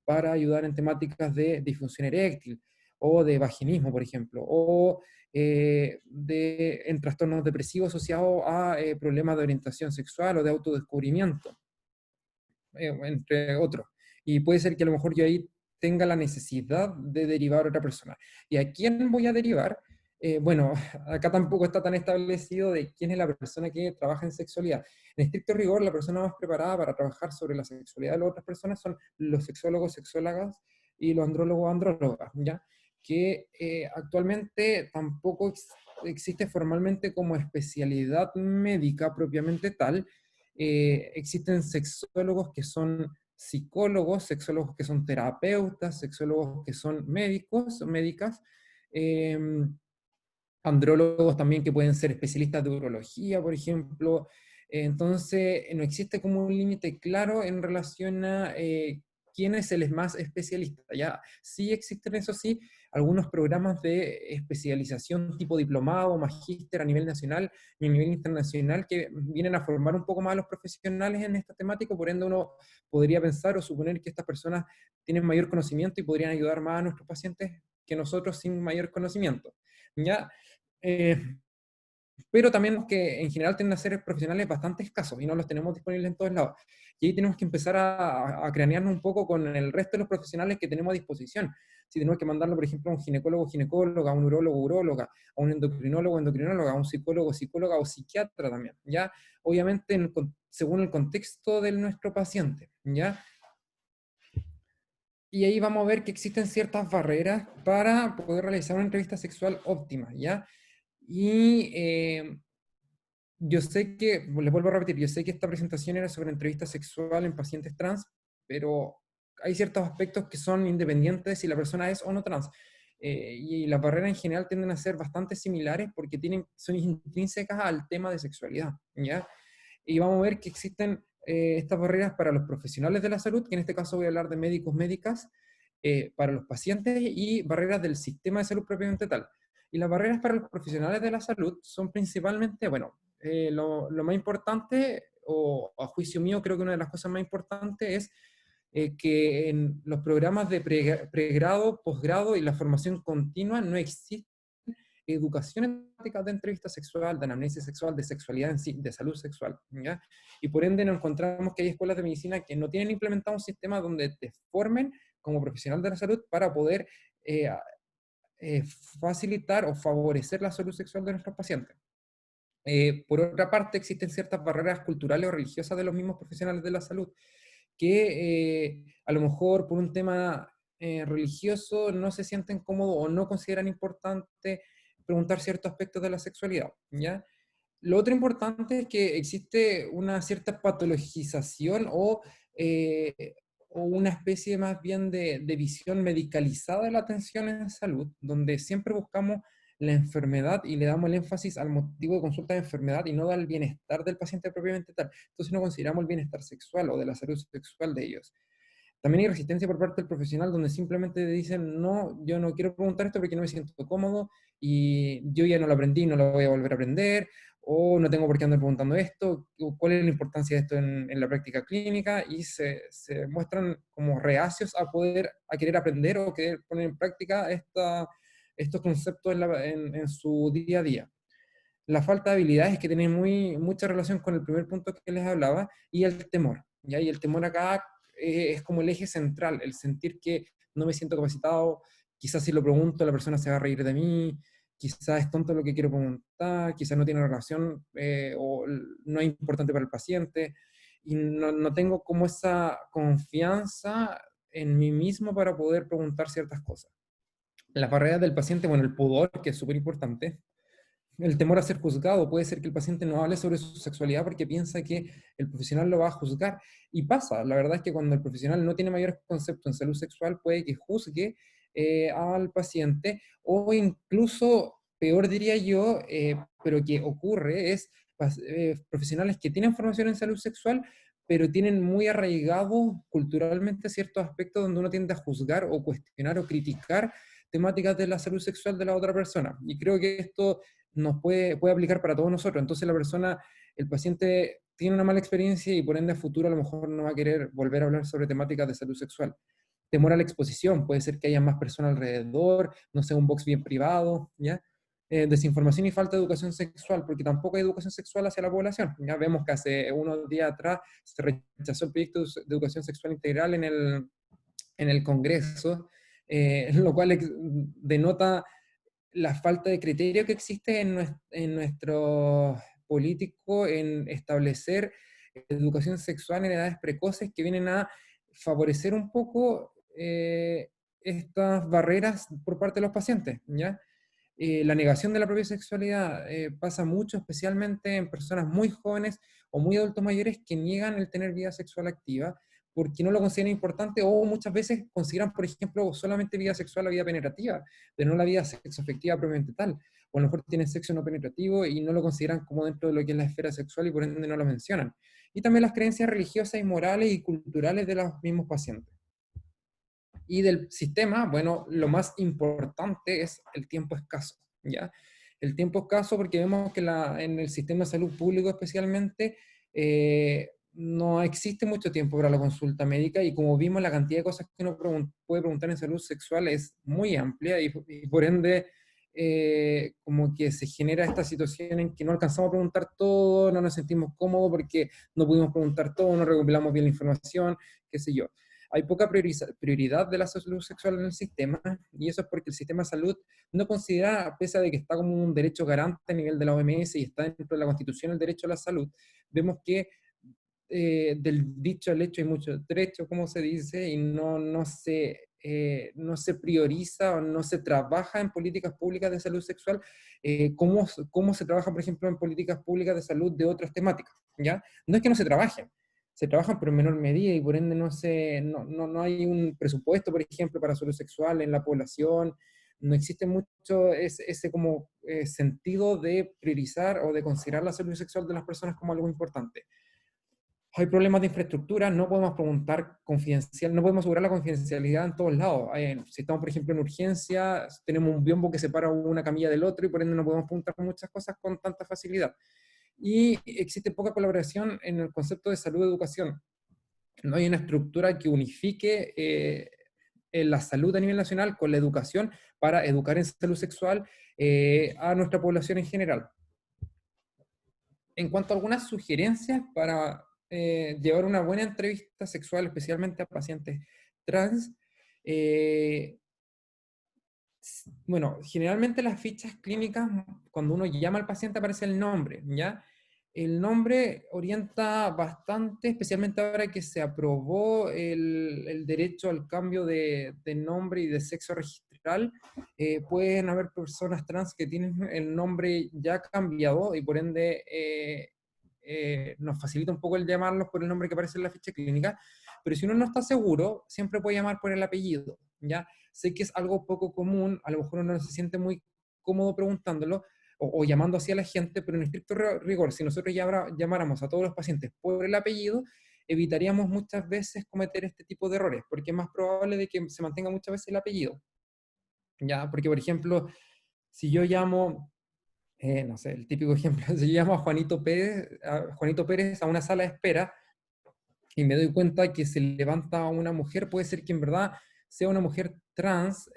para ayudar en temáticas de disfunción eréctil o de vaginismo, por ejemplo, o en trastornos depresivos asociados a problemas de orientación sexual o de autodescubrimiento, entre otros. Y puede ser que a lo mejor yo ahí tenga la necesidad de derivar a otra persona. ¿Y a quién voy a derivar? Bueno, acá tampoco está tan establecido de quién es la persona que trabaja en sexualidad. En estricto rigor, la persona más preparada para trabajar sobre la sexualidad de las otras personas son los sexólogos, sexólogas y los andrólogos, andrólogas, ¿ya? Que actualmente tampoco existe formalmente como especialidad médica propiamente tal. Existen sexólogos que son psicólogos, sexólogos que son terapeutas, sexólogos que son médicos, médicas, eh, andrólogos también que pueden ser especialistas de urología, por ejemplo. Entonces, no existe como un límite claro en relación a quién es el más especialista. Ya sí existen, eso sí, algunos programas de especialización tipo diplomado, magíster a nivel nacional y a nivel internacional que vienen a formar un poco más a los profesionales en esta temática, por ende uno podría pensar o suponer que estas personas tienen mayor conocimiento y podrían ayudar más a nuestros pacientes que nosotros sin mayor conocimiento. ¿Ya? Eh, pero también que en general tienden a ser profesionales bastante escasos y no los tenemos disponibles en todos lados. Y ahí tenemos que empezar a cranearnos un poco con el resto de los profesionales que tenemos a disposición. Si tenemos que mandarlo, por ejemplo, a un ginecólogo, ginecóloga, a un urólogo, uróloga, a un endocrinólogo, endocrinóloga, a un psicólogo, psicóloga o psiquiatra también, ¿ya? Obviamente según el contexto de nuestro paciente, ¿ya? Y ahí vamos a ver que existen ciertas barreras para poder realizar una entrevista sexual óptima, ¿ya? Y yo sé que, les vuelvo a repetir, yo sé que esta presentación era sobre entrevista sexual en pacientes trans, pero hay ciertos aspectos que son independientes si la persona es o no trans. Y las barreras en general tienden a ser bastante similares porque son intrínsecas al tema de sexualidad, ¿ya? Y vamos a ver que existen estas barreras para los profesionales de la salud, que en este caso voy a hablar de médicos, médicas, para los pacientes y barreras del sistema de salud propiamente tal. Y las barreras para los profesionales de la salud son principalmente, bueno, lo más importante, o a juicio mío creo que una de las cosas más importantes es que en los programas de pregrado, posgrado y la formación continua no existe educación en temáticas de entrevista sexual, de anamnesis sexual, de sexualidad en sí, de salud sexual, ¿ya? Y por ende nos encontramos que hay escuelas de medicina que no tienen implementado un sistema donde te formen como profesional de la salud para poder eh, eh, facilitar o favorecer la salud sexual de nuestros pacientes. Por otra parte, existen ciertas barreras culturales o religiosas de los mismos profesionales de la salud, que a lo mejor por un tema religioso no se sienten cómodos o no consideran importante preguntar ciertos aspectos de la sexualidad, ¿ya? Lo otro importante es que existe una cierta patologización o una especie más bien de visión medicalizada de la atención en salud, donde siempre buscamos la enfermedad y le damos el énfasis al motivo de consulta de enfermedad y no al bienestar del paciente propiamente tal. Entonces no consideramos el bienestar sexual o de la salud sexual de ellos. También hay resistencia por parte del profesional donde simplemente dicen, no, yo no quiero preguntar esto porque no me siento cómodo y yo ya no lo aprendí, no lo voy a volver a aprender, o no tengo por qué andar preguntando esto, o cuál es la importancia de esto en la práctica clínica, y se muestran como reacios a querer aprender o querer poner en práctica estos conceptos en su día a día. La falta de habilidades que tiene mucha relación con el primer punto que les hablaba, y el temor. ¿Ya? Y el temor acá es como el eje central, el sentir que no me siento capacitado, quizás si lo pregunto la persona se va a reír de mí, quizás es tonto lo que quiero preguntar, quizás no tiene relación o no es importante para el paciente, y no tengo como esa confianza en mí mismo para poder preguntar ciertas cosas. Las barreras del paciente, bueno, el pudor, que es súper importante, el temor a ser juzgado. Puede ser que el paciente no hable sobre su sexualidad porque piensa que el profesional lo va a juzgar. Y pasa, la verdad es que cuando el profesional no tiene mayores conceptos en salud sexual, puede que juzgue al paciente, o incluso, peor diría yo, pero que ocurre, es profesionales que tienen formación en salud sexual, pero tienen muy arraigado culturalmente ciertos aspectos donde uno tiende a juzgar o cuestionar o criticar temáticas de la salud sexual de la otra persona. Y creo que esto nos puede aplicar para todos nosotros. Entonces el paciente tiene una mala experiencia y por ende a futuro a lo mejor no va a querer volver a hablar sobre temáticas de salud sexual. Temor a la exposición, puede ser que haya más personas alrededor, no sea un box bien privado, ¿ya? Desinformación y falta de educación sexual, porque tampoco hay educación sexual hacia la población. Ya vemos que hace unos días atrás se rechazó el proyecto de educación sexual integral en el Congreso, lo cual denota la falta de criterio que existe en nuestro político en establecer educación sexual en edades precoces que vienen a favorecer un poco estas barreras por parte de los pacientes, ¿ya? La negación de la propia sexualidad pasa mucho, especialmente en personas muy jóvenes o muy adultos mayores que niegan el tener vida sexual activa porque no lo consideran importante, o muchas veces consideran, por ejemplo, solamente vida sexual la vida penetrativa, pero no la vida sexoafectiva propiamente tal. O a lo mejor tienen sexo no penetrativo y no lo consideran como dentro de lo que es la esfera sexual y por ende no lo mencionan. Y también las creencias religiosas y morales y culturales de los mismos pacientes. Y del sistema, bueno, lo más importante es el tiempo escaso, ¿ya? El tiempo escaso porque vemos que en el sistema de salud público especialmente no existe mucho tiempo para la consulta médica, y como vimos la cantidad de cosas que uno puede preguntar en salud sexual es muy amplia, y por ende como que se genera esta situación en que no alcanzamos a preguntar todo, no nos sentimos cómodos porque no pudimos preguntar todo, no recopilamos bien la información, qué sé yo. Hay poca prioridad de la salud sexual en el sistema, y eso es porque el sistema de salud no considera, a pesar de que está como un derecho garante a nivel de la OMS y está dentro de la Constitución el derecho a la salud, vemos que del dicho al hecho hay mucho trecho, como se dice, y no se prioriza o no se trabaja en políticas públicas de salud sexual como se trabaja, por ejemplo, en políticas públicas de salud de otras temáticas, ¿ya? No es que no se trabajen, se trabajan pero en menor medida, y por ende no hay un presupuesto, por ejemplo, para salud sexual en la población. No existe mucho ese como sentido de priorizar o de considerar la salud sexual de las personas como algo importante. Hay problemas de infraestructura, no podemos preguntar confidencial, no podemos asegurar la confidencialidad en todos lados. Si estamos, por ejemplo, en urgencia, tenemos un biombo que separa una camilla del otro y por ende no podemos preguntar muchas cosas con tanta facilidad. y existe poca colaboración en el concepto de salud-educación. No hay una estructura que unifique en la salud a nivel nacional con la educación para educar en salud sexual a nuestra población en general. En cuanto a algunas sugerencias para llevar una buena entrevista sexual, especialmente a pacientes trans, eh, bueno, generalmente las fichas clínicas, cuando uno llama al paciente aparece el nombre, ¿ya? El nombre orienta bastante, especialmente ahora que se aprobó el derecho al cambio de nombre y de sexo registral. Pueden haber personas trans que tienen el nombre ya cambiado y por ende nos facilita un poco el llamarlos por el nombre que aparece en la ficha clínica, pero si uno no está seguro, siempre puede llamar por el apellido, ¿ya? Sé que es algo poco común, a lo mejor uno no se siente muy cómodo preguntándolo o llamando así a la gente, pero en estricto rigor, si nosotros llamáramos a todos los pacientes por el apellido, evitaríamos muchas veces cometer este tipo de errores, porque es más probable de que se mantenga muchas veces el apellido, ¿ya? Porque, por ejemplo, si yo llamo, no sé, el típico ejemplo, si yo llamo a Juanito Pérez a una sala de espera, y me doy cuenta que se levanta una mujer, puede ser que en verdad sea una mujer trans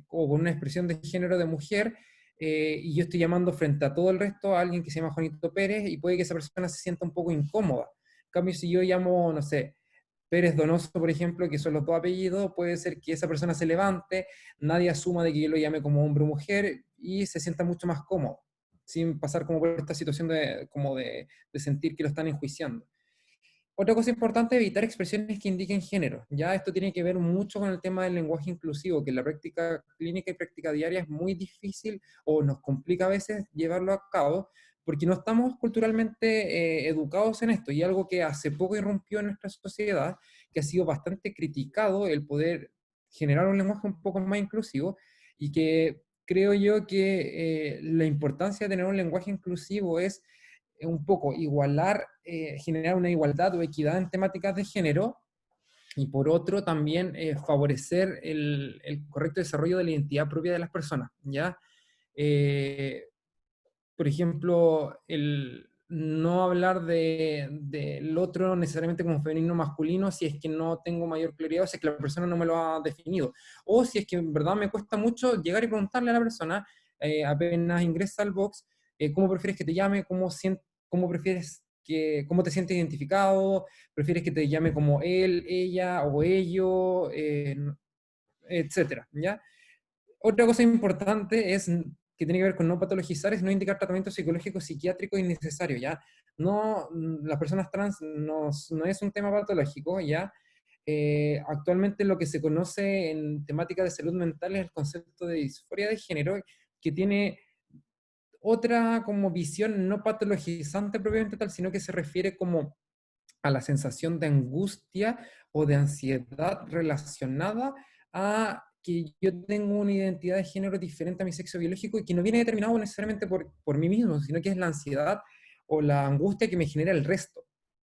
o con una expresión de género de mujer, y yo estoy llamando frente a todo el resto a alguien que se llama Juanito Pérez y puede que esa persona se sienta un poco incómoda. En cambio, si yo llamo, no sé, Pérez Donoso, por ejemplo, que son los dos apellidos, puede ser que esa persona se levante, nadie asuma de que yo lo llame como hombre o mujer y se sienta mucho más cómodo, sin pasar como por esta situación de sentir que lo están enjuiciando. Otra cosa importante es evitar expresiones que indiquen género. Ya esto tiene que ver mucho con el tema del lenguaje inclusivo, que en la práctica clínica y práctica diaria es muy difícil o nos complica a veces llevarlo a cabo porque no estamos culturalmente educados en esto. Y algo que hace poco irrumpió en nuestra sociedad, que ha sido bastante criticado, el poder generar un lenguaje un poco más inclusivo y que creo yo que la importancia de tener un lenguaje inclusivo es un poco igualar, generar una igualdad o equidad en temáticas de género, y por otro también favorecer el correcto desarrollo de la identidad propia de las personas, ¿ya? Eh, por ejemplo, el no hablar del otro necesariamente como femenino o masculino si es que no tengo mayor claridad, o si es que la persona no me lo ha definido, o si es que en verdad me cuesta mucho llegar y preguntarle a la persona, apenas ingresa al box, ¿cómo prefieres que te llame? ¿Cómo prefieres cómo te sientes identificado? ¿Prefieres que te llame como él, ella o ello? Etcétera, ¿ya? Otra cosa importante es que tiene que ver con no patologizar, es no indicar tratamiento psicológico psiquiátrico innecesario, ¿ya? No, las personas trans no es un tema patológico, ¿ya? Actualmente lo que se conoce en temática de salud mental es el concepto de disforia de género, que tiene otra como visión no patologizante propiamente tal, sino que se refiere como a la sensación de angustia o de ansiedad relacionada a que yo tengo una identidad de género diferente a mi sexo biológico y que no viene determinado necesariamente por mí mismo, sino que es la ansiedad o la angustia que me genera el resto.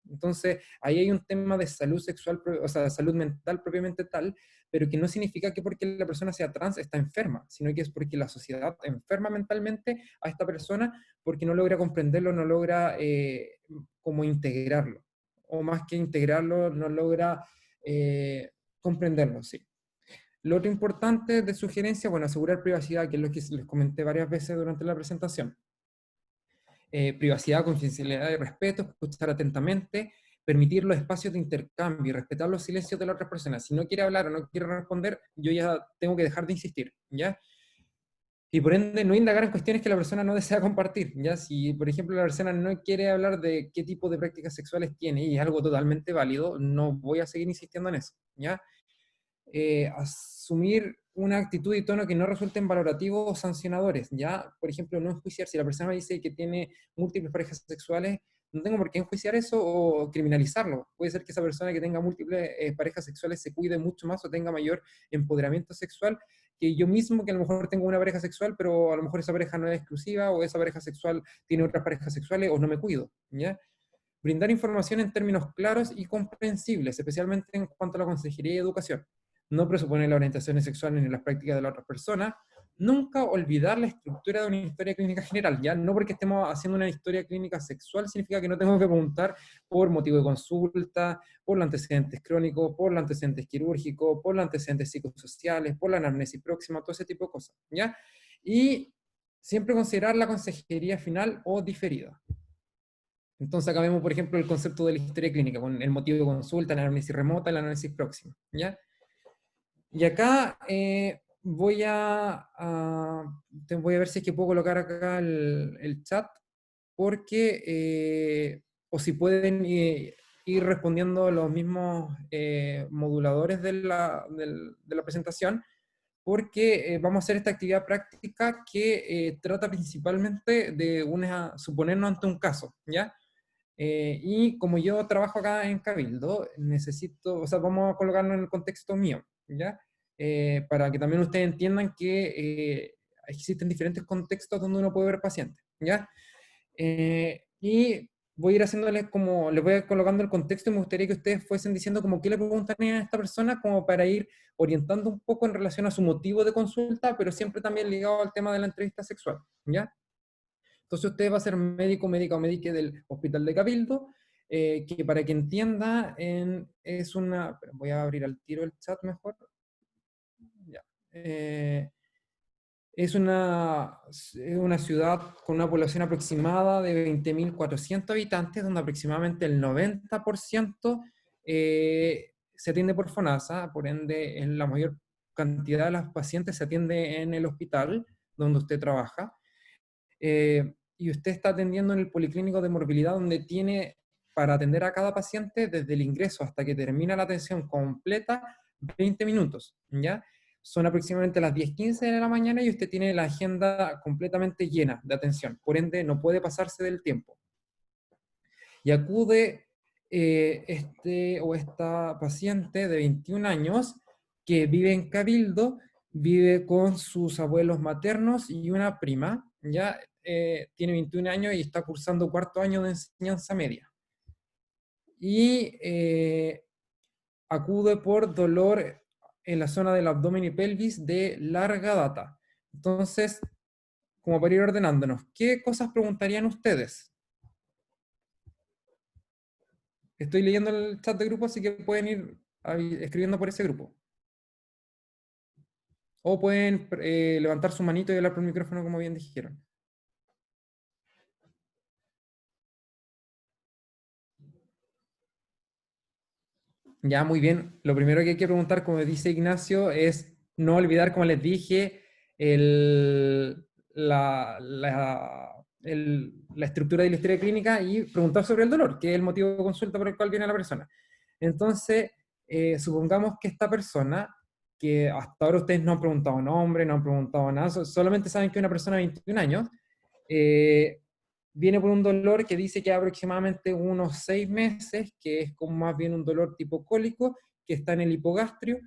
Entonces, ahí hay un tema de salud sexual, o sea, de salud mental propiamente tal, pero que no significa que porque la persona sea trans está enferma, sino que es porque la sociedad enferma mentalmente a esta persona porque no logra comprenderlo, no logra como integrarlo, o más que integrarlo, no logra comprenderlo, sí. Lo otro importante de sugerencia, bueno, asegurar privacidad, que es lo que les comenté varias veces durante la presentación. Privacidad, confidencialidad y respeto, escuchar atentamente, permitir los espacios de intercambio y respetar los silencios de la otra persona. Si no quiere hablar o no quiere responder, yo ya tengo que dejar de insistir, ¿ya? Y por ende, no indagar en cuestiones que la persona no desea compartir, ¿ya? Si, por ejemplo, la persona no quiere hablar de qué tipo de prácticas sexuales tiene y es algo totalmente válido, no voy a seguir insistiendo en eso, ¿ya? Asumir una actitud y tono que no resulten valorativos o sancionadores, ¿ya? Por ejemplo, no enjuiciar. Si la persona me dice que tiene múltiples parejas sexuales, no tengo por qué enjuiciar eso o criminalizarlo. Puede ser que esa persona que tenga múltiples parejas sexuales se cuide mucho más o tenga mayor empoderamiento sexual que yo mismo, que a lo mejor tengo una pareja sexual, pero a lo mejor esa pareja no es exclusiva o esa pareja sexual tiene otras parejas sexuales o no me cuido, ¿ya? Brindar información en términos claros y comprensibles, especialmente en cuanto a la consejería y educación. No presupone las orientaciones sexuales ni las prácticas de la otra persona. nunca olvidar la estructura de una historia clínica general, ¿ya? No porque estemos haciendo una historia clínica sexual significa que no tengo que preguntar por motivo de consulta, por los antecedentes crónicos, por los antecedentes quirúrgicos, por los antecedentes psicosociales, por la anamnesis próxima, todo ese tipo de cosas, ¿ya? Y siempre considerar la consejería final o diferida. Entonces acá vemos, por ejemplo, el concepto de la historia clínica, con el motivo de consulta, la análisis remota y la análisis próxima, ¿ya? Y acá voy a ver si es que puedo colocar acá el chat, porque, o si pueden ir respondiendo los mismos moduladores de la presentación, porque vamos a hacer esta actividad práctica que trata principalmente de suponernos ante un caso, ¿ya? Y como yo trabajo acá en Cabildo, necesito, o sea, vamos a colocarlo en el contexto mío, ¿ya? Para que también ustedes entiendan que existen diferentes contextos donde uno puede ver pacientes, ¿ya? Y voy a ir haciéndoles como, les voy a ir colocando el contexto y me gustaría que ustedes fuesen diciendo como qué le preguntarían a esta persona como para ir orientando un poco en relación a su motivo de consulta, pero siempre también ligado al tema de la entrevista sexual, ¿ya? Entonces usted va a ser médico, médica o médica del Hospital de Cabildo, que para que entienda, es una... Voy a abrir al tiro el chat mejor. Ya. Es una ciudad con una población aproximada de 20.400 habitantes, donde aproximadamente el 90% se atiende por FONASA, por ende, en la mayor cantidad de los pacientes se atiende en el hospital donde usted trabaja. Y usted está atendiendo en el policlínico de morbilidad, donde tiene para atender a cada paciente desde el ingreso hasta que termina la atención completa 20 minutos, ¿ya? Son aproximadamente las 10:15 de la mañana y usted tiene la agenda completamente llena de atención, por ende no puede pasarse del tiempo. Y acude este o esta paciente de 21 años que vive en Cabildo, vive con sus abuelos maternos y una prima, ya tiene 21 años y está cursando cuarto año de enseñanza media. Y acude por dolor en la zona del abdomen y pelvis de larga data. Entonces, como para ir ordenándonos, ¿qué cosas preguntarían ustedes? Estoy leyendo el chat de grupo, así que pueden ir escribiendo por ese grupo. O pueden levantar su manito y hablar por el micrófono, como bien dijeron. Ya, muy bien. Lo primero que hay que preguntar, como dice Ignacio, es no olvidar, como les dije, la estructura de la historia clínica y preguntar sobre el dolor, que es el motivo de consulta por el cual viene la persona. Entonces, supongamos que esta persona, que hasta ahora ustedes no han preguntado nombre, no han preguntado nada, solamente saben que es una persona de 21 años, eh, viene por un dolor que dice que aproximadamente unos 6 meses, que es como más bien un dolor tipo cólico, que está en el hipogastrio,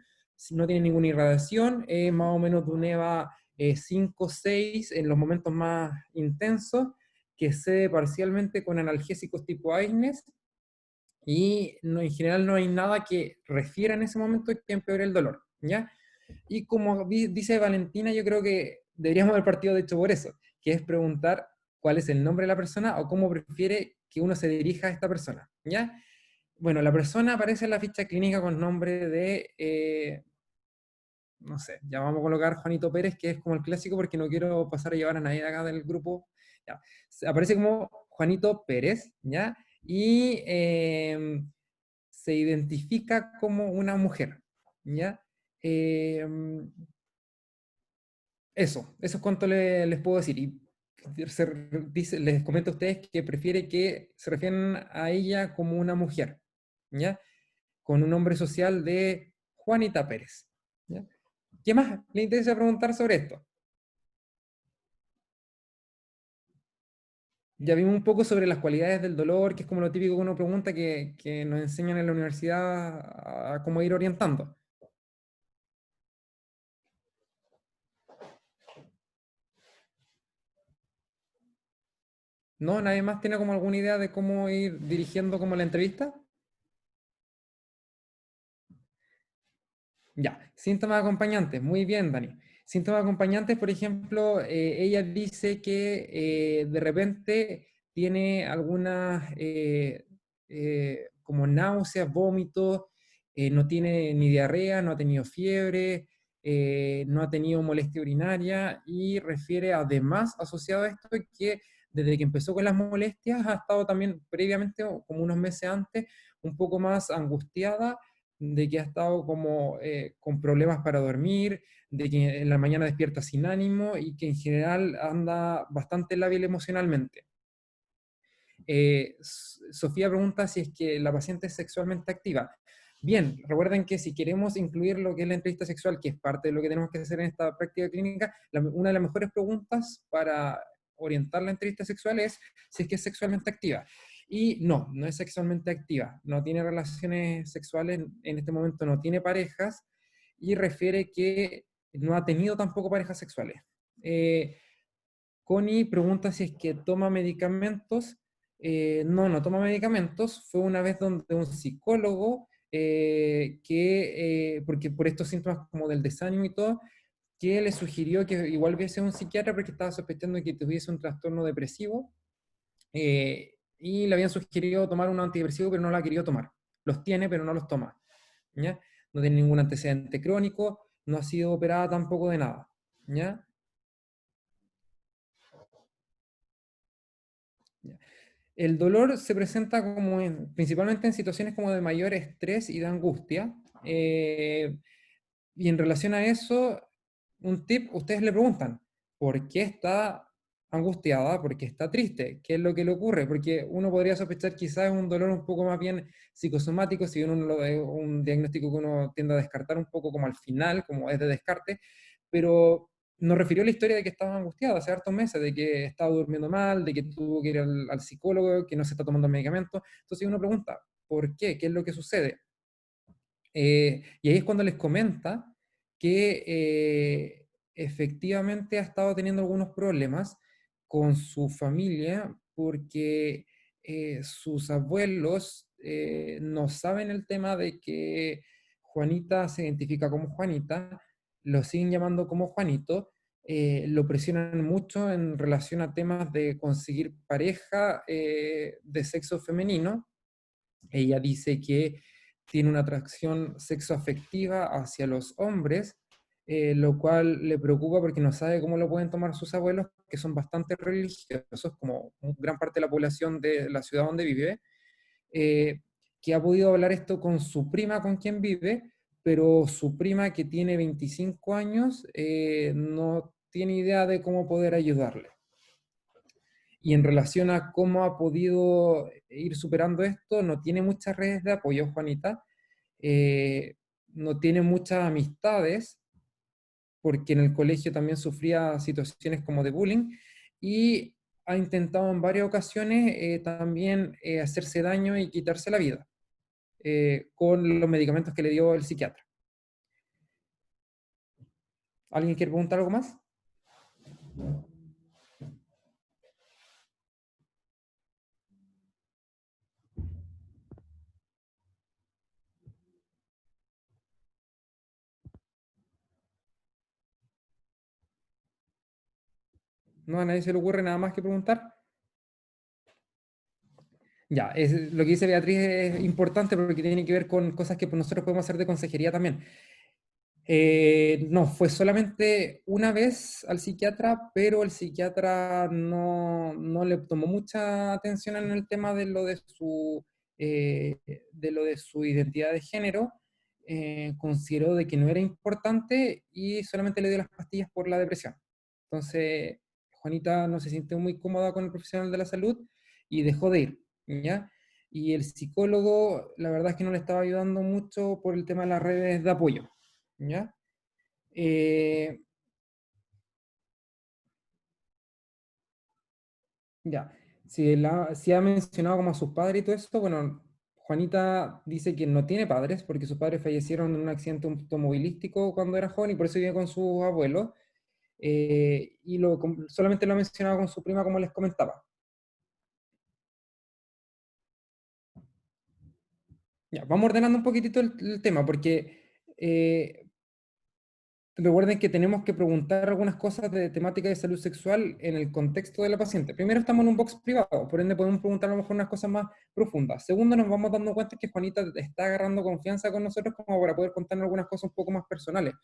no tiene ninguna irradiación, es más o menos de un EVA 5 6 en los momentos más intensos, que cede parcialmente con analgésicos tipo AINES, y no, en general no hay nada que refiera en ese momento que empeore el dolor, ¿ya? Y como dice Valentina, yo creo que deberíamos haber partido de hecho por eso, que es preguntar cuál es el nombre de la persona o cómo prefiere que uno se dirija a esta persona, ¿ya? Bueno, la persona aparece en la ficha clínica con nombre de, no sé, ya vamos a colocar Juanito Pérez, que es como el clásico porque no quiero pasar a llevar a nadie acá del grupo. Ya. Aparece como Juanito Pérez, ¿ya? Y se identifica como una mujer, ¿ya? Eh, eso es cuanto les puedo decir. Y les comento a ustedes que prefiere que se refieran a ella como una mujer, ¿ya? Con un nombre social de Juanita Pérez, ¿ya? ¿Qué más le interesa preguntar sobre esto? Ya vimos un poco sobre las cualidades del dolor, que es como lo típico que uno pregunta que nos enseñan en la universidad a cómo ir orientando. ¿No? ¿Nadie más tiene como alguna idea de cómo ir dirigiendo como la entrevista? Ya, síntomas acompañantes. Muy bien, Dani. Síntomas acompañantes, por ejemplo, ella dice que de repente tiene algunas como náuseas, vómitos, no tiene ni diarrea, no ha tenido fiebre, no ha tenido molestia urinaria y refiere además asociado a esto que desde que empezó con las molestias ha estado también previamente, o como unos meses antes, un poco más angustiada, de que ha estado como con problemas para dormir, de que en la mañana despierta sin ánimo y que en general anda bastante lábil emocionalmente. Sofía pregunta si es que la paciente es sexualmente activa. Bien, recuerden que si queremos incluir lo que es la entrevista sexual, que es parte de lo que tenemos que hacer en esta práctica clínica, una de las mejores preguntas para orientar la entrevista sexual es si es que es sexualmente activa. Y no, no es sexualmente activa, no tiene relaciones sexuales, en este momento no tiene parejas y refiere que no ha tenido tampoco parejas sexuales. Connie pregunta si es que toma medicamentos. No, no toma medicamentos. Fue una vez donde un psicólogo, porque por estos síntomas como del desánimo y todo, que le sugirió que igual viese un psiquiatra porque estaba sospechando que tuviese un trastorno depresivo. Y le habían sugerido tomar un antidepresivo, pero no la ha querido tomar. Los tiene, pero no los toma. ¿Ya? No tiene ningún antecedente crónico, no ha sido operada tampoco de nada. ¿Ya? El dolor se presenta como principalmente en situaciones como de mayor estrés y de angustia. Y en relación a eso, un tip, ustedes le preguntan, ¿por qué está angustiada? ¿Por qué está triste? ¿Qué es lo que le ocurre? Porque uno podría sospechar quizás un dolor un poco más bien psicosomático, si bien un diagnóstico que uno tiende a descartar un poco como al final, como es de descarte, pero nos refirió a la historia de que estaba angustiada hace hartos meses, de que estaba durmiendo mal, de que tuvo que ir al psicólogo, que no se está tomando medicamentos. Entonces uno pregunta, ¿por qué? ¿Qué es lo que sucede? Y ahí es cuando les comenta que efectivamente ha estado teniendo algunos problemas con su familia porque sus abuelos no saben el tema de que Juanita se identifica como Juanita, lo siguen llamando como Juanito, lo presionan mucho en relación a temas de conseguir pareja de sexo femenino. Ella dice que tiene una atracción sexoafectiva hacia los hombres, lo cual le preocupa porque no sabe cómo lo pueden tomar sus abuelos, que son bastante religiosos, como gran parte de la población de la ciudad donde vive, eh, que ha podido hablar esto con su prima con quien vive, pero su prima que tiene 25 años no tiene idea de cómo poder ayudarle. Y en relación a cómo ha podido ir superando esto, no tiene muchas redes de apoyo, Juanita, eh, no tiene muchas amistades, porque en el colegio también sufría situaciones como de bullying, y ha intentado en varias ocasiones también hacerse daño y quitarse la vida con los medicamentos que le dio el psiquiatra. ¿Alguien quiere preguntar algo más? ¿No a nadie se le ocurre nada más que preguntar? Ya, lo que dice Beatriz es importante porque tiene que ver con cosas que nosotros podemos hacer de consejería también. No, fue solamente una vez al psiquiatra, pero el psiquiatra no le tomó mucha atención en el tema eh, de lo de su identidad de género. Consideró de que no era importante y solamente le dio las pastillas por la depresión. Entonces, Juanita no se sintió muy cómoda con el profesional de la salud y dejó de ir, ¿ya? Y el psicólogo, la verdad es que no le estaba ayudando mucho por el tema de las redes de apoyo. ¿Ya? Eh, ya. Si ha mencionado como a sus padres y todo esto, bueno, Juanita dice que no tiene padres porque sus padres fallecieron en un accidente automovilístico cuando era joven y por eso vive con sus abuelos. Solamente lo ha mencionado con su prima, como les comentaba. Ya, vamos ordenando un poquitito el tema porque recuerden que tenemos que preguntar algunas cosas de temática de salud sexual en el contexto de la paciente. Primero, estamos en un box privado, por ende podemos preguntar a lo mejor unas cosas más profundas. Segundo, nos vamos dando cuenta que Juanita está agarrando confianza con nosotros como para poder contarnos algunas cosas un poco más personales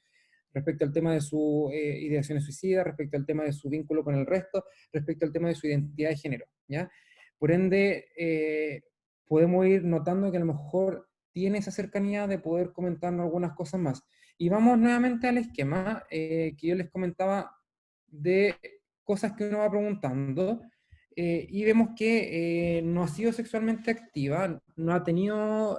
respecto al tema de su ideación suicida, respecto al tema de su vínculo con el resto, respecto al tema de su identidad de género, ¿ya? Por ende, podemos ir notando que a lo mejor tiene esa cercanía de poder comentarnos algunas cosas más. Y vamos nuevamente al esquema que yo les comentaba de cosas que uno va preguntando, y vemos que no ha sido sexualmente activa, no ha tenido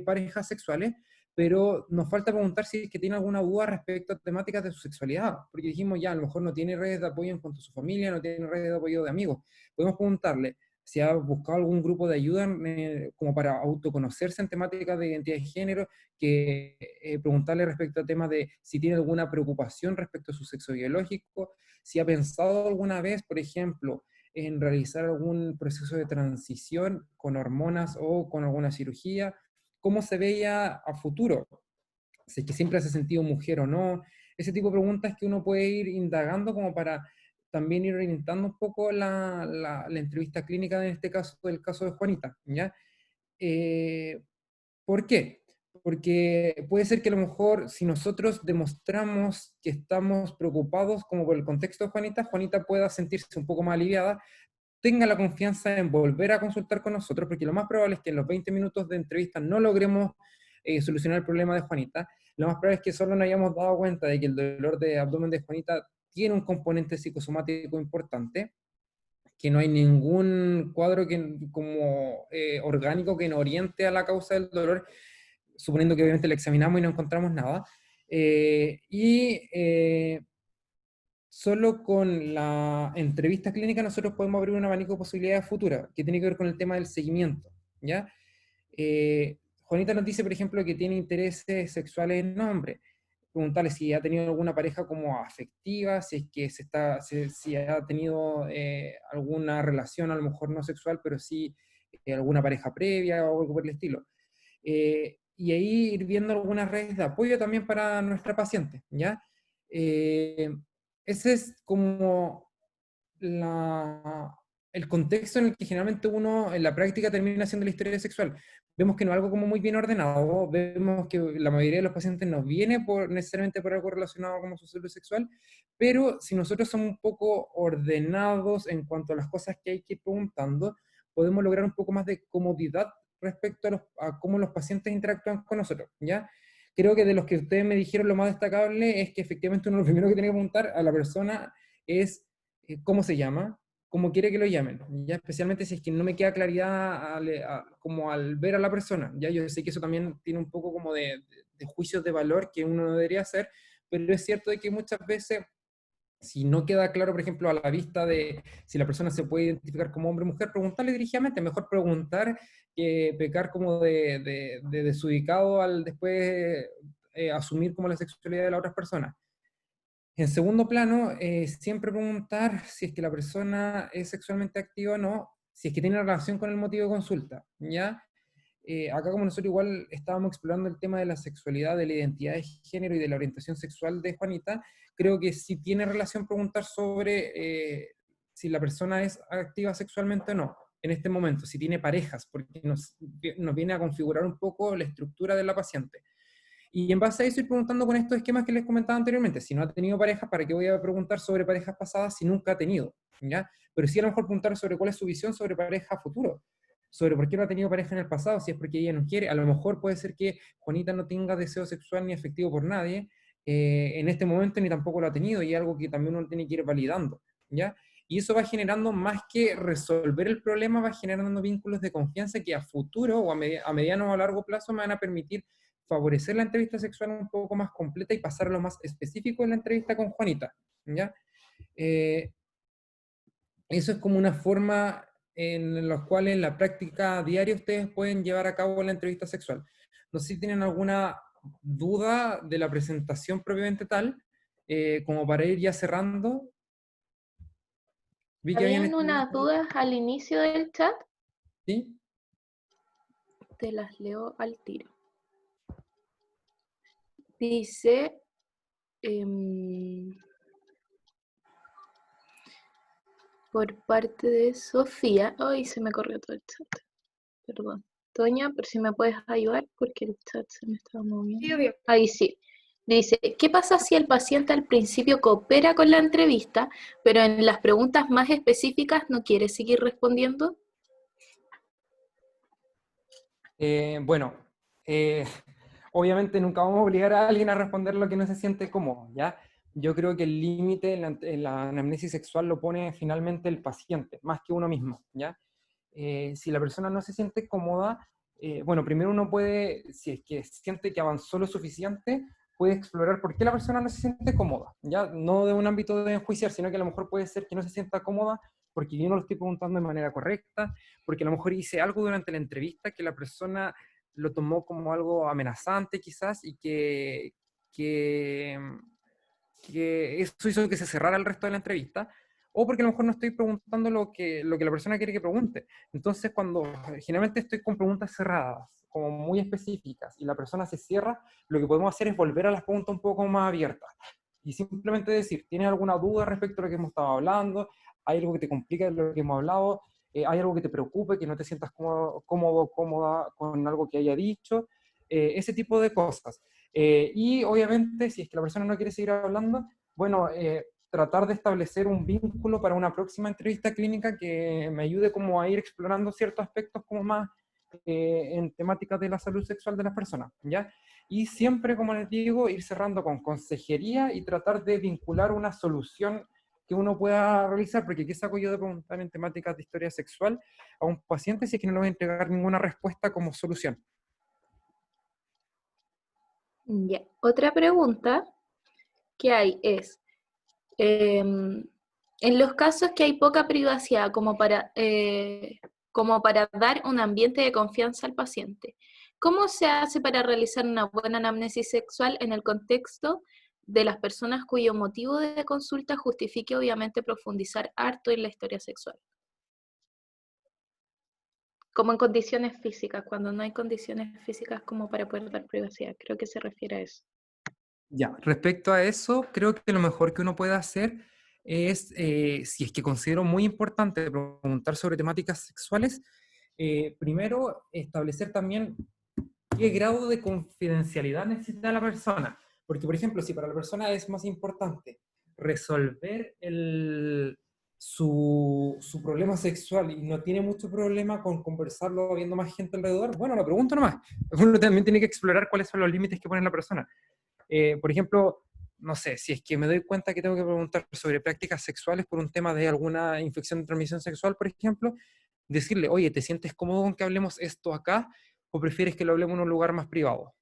parejas sexuales, pero nos falta preguntar si es que tiene alguna duda respecto a temáticas de su sexualidad, porque dijimos ya, a lo mejor no tiene redes de apoyo en cuanto a su familia, no tiene redes de apoyo de amigos. Podemos preguntarle si ha buscado algún grupo de ayuda como para autoconocerse en temáticas de identidad de género, que preguntarle respecto a temas de si tiene alguna preocupación respecto a su sexo biológico, si ha pensado alguna vez, por ejemplo, en realizar algún proceso de transición con hormonas o con alguna cirugía, cómo se veía a futuro, si es que siempre se ha sentido mujer o no, ese tipo de preguntas que uno puede ir indagando como para también ir orientando un poco la entrevista clínica, en este caso, del caso de Juanita, ¿ya? Eh, ¿Por qué? Porque puede ser que a lo mejor si nosotros demostramos que estamos preocupados como por el contexto de Juanita, Juanita pueda sentirse un poco más aliviada, tenga la confianza en volver a consultar con nosotros, porque lo más probable es que en los 20 minutos de entrevista no logremos solucionar el problema de Juanita. Lo más probable es que solo nos hayamos dado cuenta de que el dolor de abdomen de Juanita tiene un componente psicosomático importante, que no hay ningún cuadro como orgánico que nos oriente a la causa del dolor, suponiendo que obviamente lo examinamos y no encontramos nada. Solo con la entrevista clínica nosotros podemos abrir un abanico de posibilidades futuras, que tiene que ver con el tema del seguimiento, ¿ya? Juanita nos dice, por ejemplo, que tiene intereses sexuales en hombres. Preguntarle si ha tenido alguna pareja como afectiva, si es que si ha tenido alguna relación, a lo mejor no sexual, pero sí alguna pareja previa o algo por el estilo. Y ahí ir viendo algunas redes de apoyo también para nuestra paciente, ¿ya? Eh, Ese es como la, el contexto en el que generalmente uno en la práctica termina haciendo la historia sexual. Vemos que no es algo como muy bien ordenado, vemos que la mayoría de los pacientes nos viene necesariamente por algo relacionado con su salud sexual, pero si nosotros somos un poco ordenados en cuanto a las cosas que hay que ir preguntando, podemos lograr un poco más de comodidad respecto a cómo los pacientes interactúan con nosotros, ¿ya? Creo que de los que ustedes me dijeron, lo más destacable es que efectivamente uno de los primeros que tiene que preguntar a la persona es cómo se llama, cómo quiere que lo llamen, ya especialmente si es que no me queda claridad como al ver a la persona, ya yo sé que eso también tiene un poco como de juicios de valor que uno no debería hacer, pero es cierto de que muchas veces si no queda claro, por ejemplo, a la vista de si la persona se puede identificar como hombre o mujer, preguntarle dirigidamente, mejor preguntar que pecar como de desubicado al después asumir como la sexualidad de las otras personas. En segundo plano, siempre preguntar si es que la persona es sexualmente activa o no, si es que tiene relación con el motivo de consulta, ¿ya? Acá como nosotros igual estábamos explorando el tema de la sexualidad, de la identidad de género y de la orientación sexual de Juanita, creo que sí tiene relación preguntar sobre si la persona es activa sexualmente o no, en este momento, si tiene parejas, porque nos viene a configurar un poco la estructura de la paciente. Y en base a eso ir preguntando con estos esquemas que les comentaba anteriormente. Si no ha tenido parejas, ¿para qué voy a preguntar sobre parejas pasadas si nunca ha tenido? ¿Ya? Pero sí a lo mejor preguntar sobre cuál es su visión sobre pareja futuro. Sobre por qué no ha tenido pareja en el pasado, si es porque ella no quiere. A lo mejor puede ser que Juanita no tenga deseo sexual ni afectivo por nadie en este momento, ni tampoco lo ha tenido, y es algo que también uno tiene que ir validando. ¿Ya? Y eso va generando, más que resolver el problema, va generando vínculos de confianza que a futuro o a mediano o a largo plazo me van a permitir favorecer la entrevista sexual un poco más completa y pasar a lo más específico en la entrevista con Juanita, ¿ya? Eh, Eso es como una forma en la cual en la práctica diaria ustedes pueden llevar a cabo la entrevista sexual. No sé si tienen alguna duda de la presentación propiamente tal, como para ir ya cerrando. Vi que habían Habían escrito, unas dudas al inicio del chat, ¿sí? te las leo al tiro. Dice, em, por parte de Sofía. Ay, se me corrió todo el chat. Perdón. Toña, pero si me puedes ayudar porque el chat se me estaba moviendo. Sí, obvio. Ahí sí. Dice, ¿qué pasa si el paciente al principio coopera con la entrevista, pero en las preguntas más específicas no quiere seguir respondiendo? Bueno, obviamente nunca vamos a obligar a alguien a responder lo que no se siente cómodo, ¿ya? Yo creo que el límite en la anamnesis sexual lo pone finalmente el paciente, más que uno mismo, ¿ya? Si la persona no se siente cómoda, bueno, primero uno puede, si es que siente que avanzó lo suficiente, puede explorar por qué la persona no se siente cómoda, ¿ya? No de un ámbito de enjuiciar, sino que a lo mejor puede ser que no se sienta cómoda porque yo no lo estoy preguntando de manera correcta, porque a lo mejor hice algo durante la entrevista que la persona lo tomó como algo amenazante quizás y que, que eso hizo que se cerrara el resto de la entrevista, o porque a lo mejor no estoy preguntando lo que la persona quiere que pregunte. Entonces, cuando generalmente estoy con preguntas cerradas, como muy específicas, y la persona se cierra, lo que podemos hacer es volver a las preguntas un poco más abiertas. Y simplemente decir, ¿tienes alguna duda respecto a lo que hemos estado hablando? ¿Hay algo que te complica de lo que hemos hablado? ¿Hay algo que te preocupe, que no te sientas cómodo, cómoda con algo que haya dicho? Ese tipo de cosas. Y obviamente, si es que la persona no quiere seguir hablando, bueno, tratar de establecer un vínculo para una próxima entrevista clínica que me ayude como a ir explorando ciertos aspectos como más en temáticas de la salud sexual de las personas, ¿ya? Y siempre, como les digo, ir cerrando con consejería y tratar de vincular una solución que uno pueda realizar, porque ¿qué saco yo de preguntar en temáticas de historia sexual a un paciente si es que no le voy a entregar ninguna respuesta como solución? Ya. Otra pregunta que hay es, en los casos que hay poca privacidad como para dar un ambiente de confianza al paciente, ¿cómo se hace para realizar una buena anamnesis sexual en el contexto de las personas cuyo motivo de consulta justifique obviamente profundizar harto en la historia sexual? Como en condiciones físicas, cuando no hay condiciones físicas como para poder dar privacidad. Creo que se refiere a eso. Ya, respecto a eso, creo que lo mejor que uno puede hacer es, si es que considero muy importante preguntar sobre temáticas sexuales, primero establecer también qué grado de confidencialidad necesita la persona. Porque, por ejemplo, si para la persona es más importante resolver su problema sexual y no tiene mucho problema con conversarlo habiendo más gente alrededor, bueno, lo pregunto nomás. Uno también tiene que explorar cuáles son los límites que pone la persona. Por ejemplo, no sé, si es que me doy cuenta que tengo que preguntar sobre prácticas sexuales por un tema de alguna infección de transmisión sexual, por ejemplo, decirle, oye, ¿te sientes cómodo con que hablemos esto acá o prefieres que lo hablemos en un lugar más privado?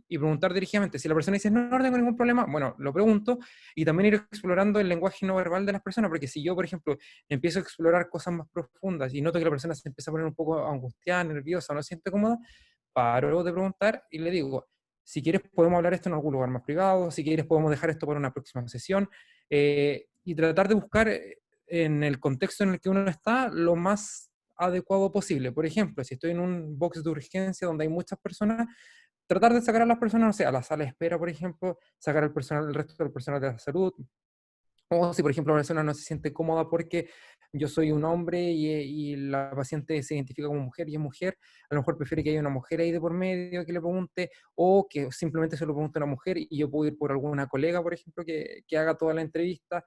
Y preguntar dirigidamente. Si la persona dice, no, no tengo ningún problema, bueno, lo pregunto, y también ir explorando el lenguaje no verbal de las personas, porque si yo, por ejemplo, empiezo a explorar cosas más profundas y noto que la persona se empieza a poner un poco angustiada, nerviosa, no se siente cómoda, paro de preguntar y le digo, si quieres podemos hablar esto en algún lugar más privado, si quieres podemos dejar esto para una próxima sesión, y tratar de buscar en el contexto en el que uno está lo más adecuado posible. Por ejemplo, si estoy en un box de urgencia donde hay muchas personas, tratar de sacar a las personas, no sé, a la sala de espera, por ejemplo, sacar al personal, el resto del personal de la salud, o si, por ejemplo, la persona no se siente cómoda porque yo soy un hombre y la paciente se identifica como mujer y es mujer, a lo mejor prefiere que haya una mujer ahí de por medio que le pregunte, o que simplemente se lo pregunte a una mujer y yo puedo ir por alguna colega, por ejemplo, que haga toda la entrevista.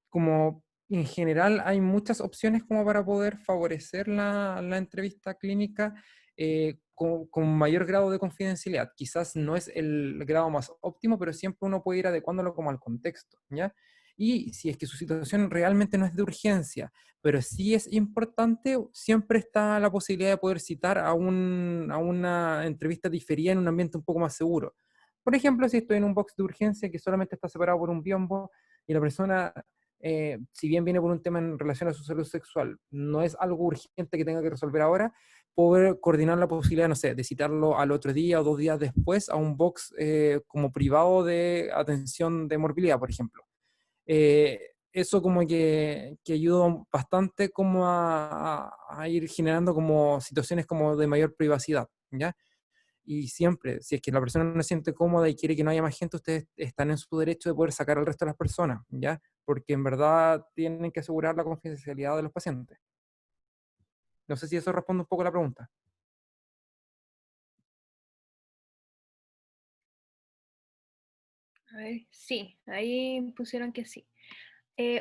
Como en general hay muchas opciones como para poder favorecer la entrevista clínica con mayor grado de confidencialidad. Quizás no es el grado más óptimo, pero siempre uno puede ir adecuándolo como al contexto, ¿ya? Y si es que su situación realmente no es de urgencia, pero sí es importante, siempre está la posibilidad de poder citar a una entrevista diferida en un ambiente un poco más seguro. Por ejemplo, si estoy en un box de urgencia que solamente está separado por un biombo y la persona si bien viene por un tema en relación a su salud sexual, no es algo urgente que tenga que resolver ahora, poder coordinar la posibilidad, no sé, de citarlo al otro día o 2 días después a un box como privado de atención de morbilidad, por ejemplo. Eso como que ayuda bastante como a ir generando como situaciones como de mayor privacidad, ¿ya? y siempre, si es que la persona no se siente cómoda y quiere que no haya más gente, ustedes están en su derecho de poder sacar al resto de las personas, ¿ya? Porque en verdad tienen que asegurar la confidencialidad de los pacientes. No sé si eso responde un poco a la pregunta. A ver, sí, ahí pusieron que sí.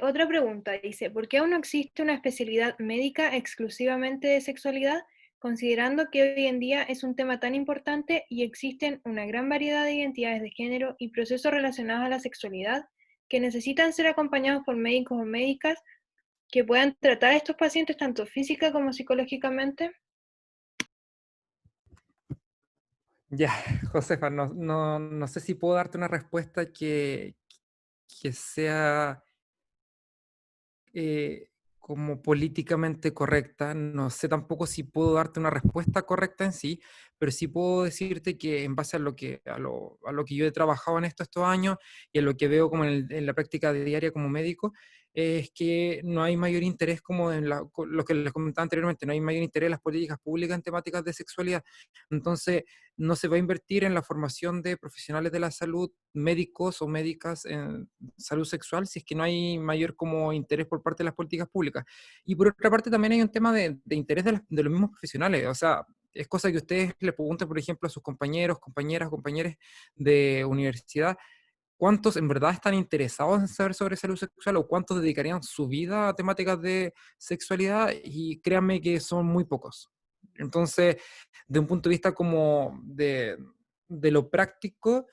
Otra pregunta dice, ¿por qué aún no existe una especialidad médica exclusivamente de sexualidad, considerando que hoy en día es un tema tan importante y existen una gran variedad de identidades de género y procesos relacionados a la sexualidad que necesitan ser acompañados por médicos o médicas que puedan tratar a estos pacientes tanto física como psicológicamente? Ya, Josefa, no sé si puedo darte una respuesta que sea como políticamente correcta. No sé tampoco si puedo darte una respuesta correcta en sí, pero sí puedo decirte que en base a a lo que yo he trabajado en estos años y a lo que veo como en la práctica diaria como médico, es que no hay mayor interés como lo que les comentaba anteriormente, no hay mayor interés en las políticas públicas en temáticas de sexualidad. Entonces, no se va a invertir en la formación de profesionales de la salud, médicos o médicas en salud sexual, si es que no hay mayor como interés por parte de las políticas públicas. Y por otra parte también hay un tema de interés de los mismos profesionales, o sea, es cosa que ustedes le pregunten, por ejemplo, a sus compañeros, compañeras, compañeros de universidad, cuántos en verdad están interesados en saber sobre salud sexual o cuántos dedicarían su vida a temáticas de sexualidad, y créanme que son muy pocos. Entonces, de un punto de vista como de lo práctico,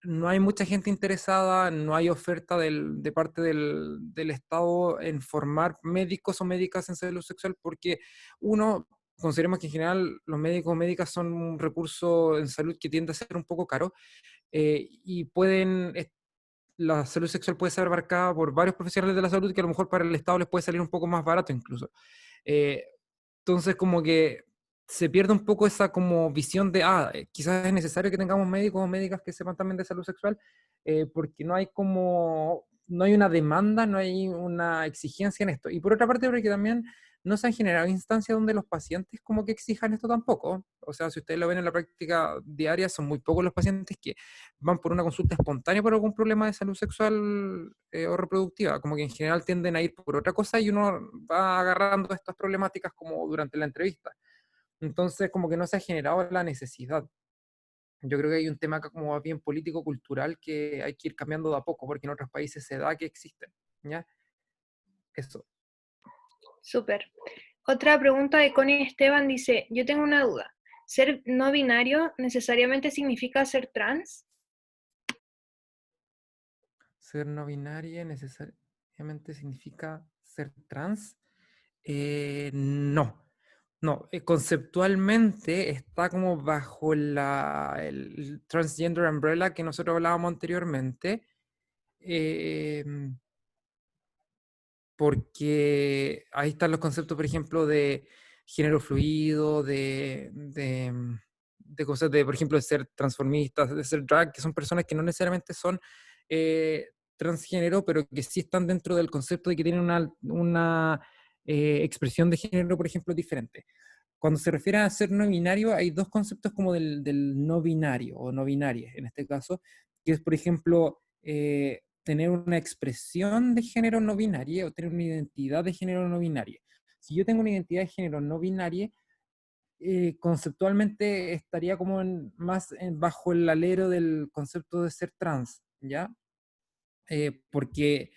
no hay mucha gente interesada, no hay oferta de parte del Estado en formar médicos o médicas en salud sexual, porque uno, consideremos que en general los médicos o médicas son un recurso en salud que tiende a ser un poco caro, y la salud sexual puede ser abarcada por varios profesionales de la salud que a lo mejor para el Estado les puede salir un poco más barato incluso. Eh, entonces como que se pierde un poco esa como visión de, quizás es necesario que tengamos médicos o médicas que sepan también de salud sexual, porque no hay una demanda, no hay una exigencia en esto. Y por otra parte, porque también no se han generado instancias donde los pacientes como que exijan esto tampoco. O sea, si ustedes lo ven en la práctica diaria, son muy pocos los pacientes que van por una consulta espontánea por algún problema de salud sexual o reproductiva, como que en general tienden a ir por otra cosa y uno va agarrando estas problemáticas como durante la entrevista. Entonces, como que no se ha generado la necesidad. Yo creo que hay un tema acá como más bien político-cultural que hay que ir cambiando de a poco, porque en otros países se da que existen, ¿ya? Eso. Súper. Otra pregunta de Connie Esteban dice, yo tengo una duda. ¿Ser no binario necesariamente significa ser trans? Ser no binaria necesariamente significa ser trans. No, no, conceptualmente está como bajo el transgender umbrella que nosotros hablábamos anteriormente, eh, porque ahí están los conceptos, por ejemplo, de género fluido, de cosas de, por ejemplo, de ser transformistas, de ser drag, que son personas que no necesariamente son transgénero, pero que sí están dentro del concepto de que tienen una expresión de género, por ejemplo, diferente. Cuando se refiere a ser no binario, hay dos conceptos como del no binario o no binaria, en este caso, que es, por ejemplo, tener una expresión de género no binaria o tener una identidad de género no binaria. Si yo tengo una identidad de género no binaria, conceptualmente estaría como bajo el alero del concepto de ser trans, ¿ya? Porque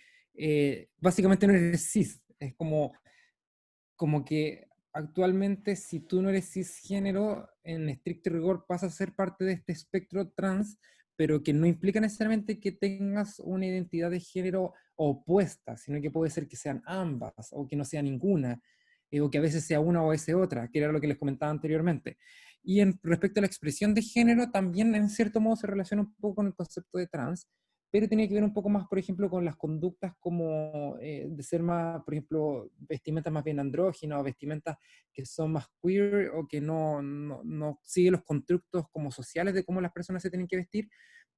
básicamente no eres cis, es como que actualmente si tú no eres cisgénero, en estricto rigor pasas a ser parte de este espectro trans, pero que no implica necesariamente que tengas una identidad de género opuesta, sino que puede ser que sean ambas o que no sea ninguna, o que a veces sea una o a veces otra, que era lo que les comentaba anteriormente. Y respecto a la expresión de género, también en cierto modo se relaciona un poco con el concepto de trans, pero tiene que ver un poco más, por ejemplo, con las conductas como de ser más, por ejemplo, vestimentas más bien andróginas o vestimentas que son más queer o que no siguen los constructos como sociales de cómo las personas se tienen que vestir,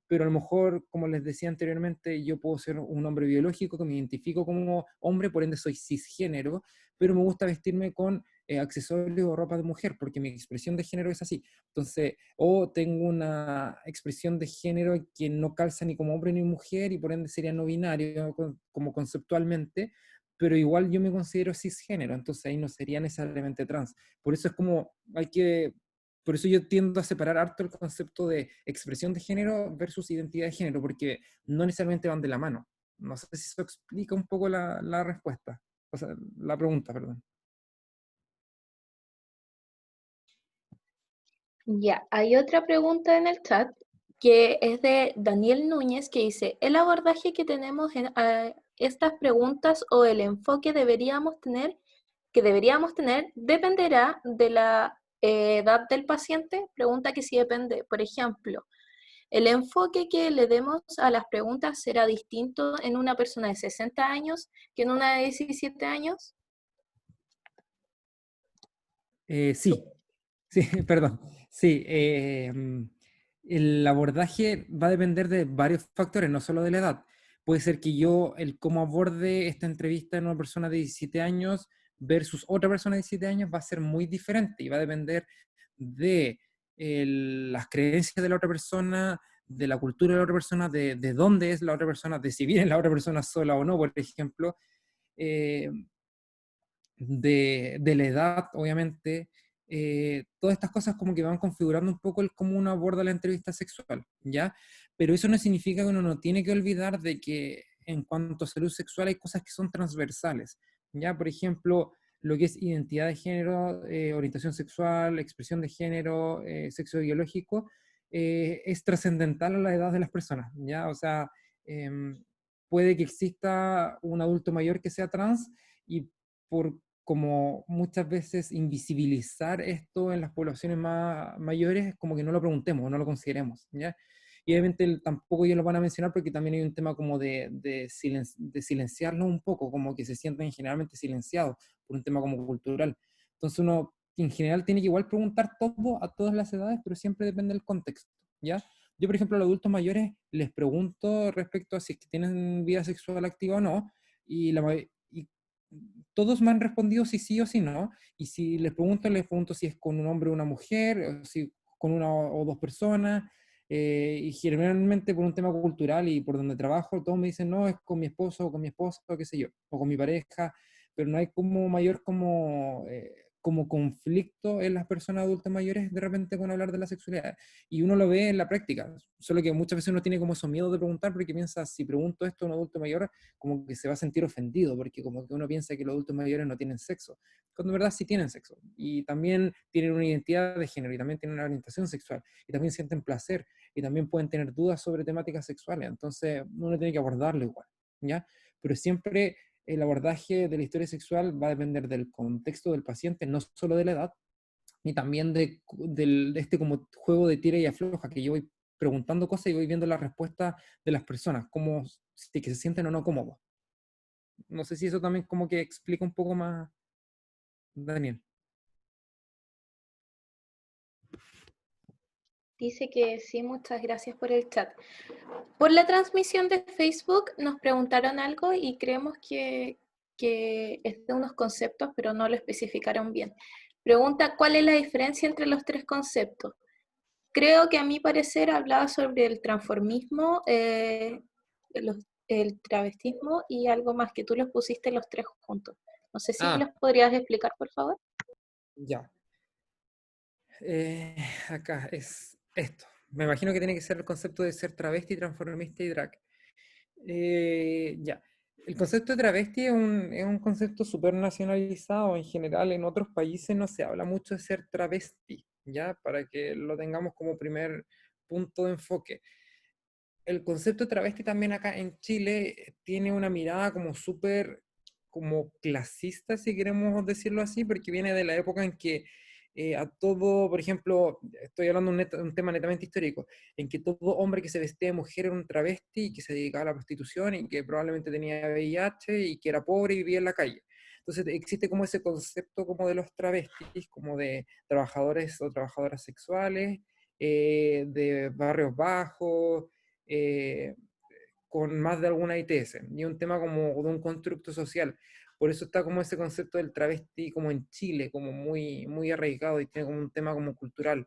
pero a lo mejor, como les decía anteriormente, yo puedo ser un hombre biológico que me identifico como hombre, por ende soy cisgénero, pero me gusta vestirme con accesorios o ropa de mujer, porque mi expresión de género es así. Entonces, o tengo una expresión de género que no calza ni como hombre ni mujer y por ende sería no binario como conceptualmente, pero igual yo me considero cisgénero, entonces ahí no sería necesariamente trans. Por eso es como, por eso yo tiendo a separar harto el concepto de expresión de género versus identidad de género, porque no necesariamente van de la mano. No sé si eso explica un poco la respuesta, o sea, la pregunta, perdón. Ya, hay otra pregunta en el chat que es de Daniel Núñez que dice, ¿el abordaje que tenemos en estas preguntas o el enfoque que deberíamos tener dependerá de la edad del paciente? Pregunta que sí depende. Por ejemplo, ¿el enfoque que le demos a las preguntas será distinto en una persona de 60 años que en una de 17 años? Sí, sí, perdón. Sí, el abordaje va a depender de varios factores, no solo de la edad. Puede ser que yo, el cómo aborde esta entrevista en una persona de 17 años versus otra persona de 17 años va a ser muy diferente y va a depender de las creencias de la otra persona, de la cultura de la otra persona, de dónde es la otra persona, de si viene la otra persona sola o no, por ejemplo. Eh, de la edad, obviamente, todas estas cosas como que van configurando un poco el cómo uno aborda la entrevista sexual, ¿ya? Pero eso no significa que uno no tiene que olvidar de que en cuanto a salud sexual hay cosas que son transversales, ¿ya? Por ejemplo, lo que es identidad de género, orientación sexual, expresión de género, sexo biológico, es trascendental a la edad de las personas, ¿ya? O sea, puede que exista un adulto mayor que sea trans y por como muchas veces invisibilizar esto en las poblaciones más mayores, como que no lo preguntemos o no lo consideremos, ¿ya? Y obviamente tampoco ellos lo van a mencionar porque también hay un tema como de silenciarlo un poco, como que se sienten generalmente silenciados por un tema como cultural. Entonces uno en general tiene que igual preguntar todo a todas las edades, pero siempre depende del contexto, ¿ya? Yo, por ejemplo, a los adultos mayores les pregunto respecto a si es que tienen vida sexual activa o no, y, y todos me han respondido si sí o si no, y si les pregunto si es con un hombre o una mujer, o si con una o dos personas, y generalmente por un tema cultural y por donde trabajo, todos me dicen, no, es con mi esposo o con mi esposa, o qué sé yo, o con mi pareja, pero no hay como mayor como conflicto en las personas adultas mayores de repente con hablar de la sexualidad. Y uno lo ve en la práctica, solo que muchas veces uno tiene como esos miedos de preguntar porque piensa, si pregunto esto a un adulto mayor, como que se va a sentir ofendido, porque como que uno piensa que los adultos mayores no tienen sexo, cuando en verdad sí tienen sexo, y también tienen una identidad de género, y también tienen una orientación sexual, y también sienten placer, y también pueden tener dudas sobre temáticas sexuales, entonces uno tiene que abordarlo igual, ¿ya? Pero siempre el abordaje de la historia sexual va a depender del contexto del paciente, no solo de la edad, y también de este como juego de tira y afloja, que yo voy preguntando cosas y voy viendo la respuesta de las personas, como si que se sienten o no cómodos. No sé si eso también como que explica un poco más, Daniel. Dice que sí, muchas gracias por el chat. Por la transmisión de Facebook nos preguntaron algo y creemos que es de unos conceptos, pero no lo especificaron bien. Pregunta, ¿cuál es la diferencia entre los tres conceptos? Creo que a mi parecer hablaba sobre el transformismo, el travestismo y algo más, que tú los pusiste los tres juntos. No sé si los Ah, podrías explicar, por favor. ya. Acá es esto. Me imagino que tiene que ser el concepto de ser travesti, transformista y drag. Ya. El concepto de travesti es un concepto súper nacionalizado. En general, en otros países no se habla mucho de ser travesti, ¿ya? Para que lo tengamos como primer punto de enfoque. El concepto de travesti también acá en Chile tiene una mirada como súper como clasista, si queremos decirlo así, porque viene de la época en que a todo, por ejemplo, estoy hablando de un tema netamente histórico, en que todo hombre que se vestía de mujer era un travesti y que se dedicaba a la prostitución y que probablemente tenía VIH y que era pobre y vivía en la calle. Entonces existe como ese concepto como de los travestis, como de trabajadores o trabajadoras sexuales, de barrios bajos, eh, con más de alguna ITS, y un tema como de un constructo social. Por eso está como ese concepto del travesti como en Chile, como muy, muy arraigado y tiene como un tema como cultural.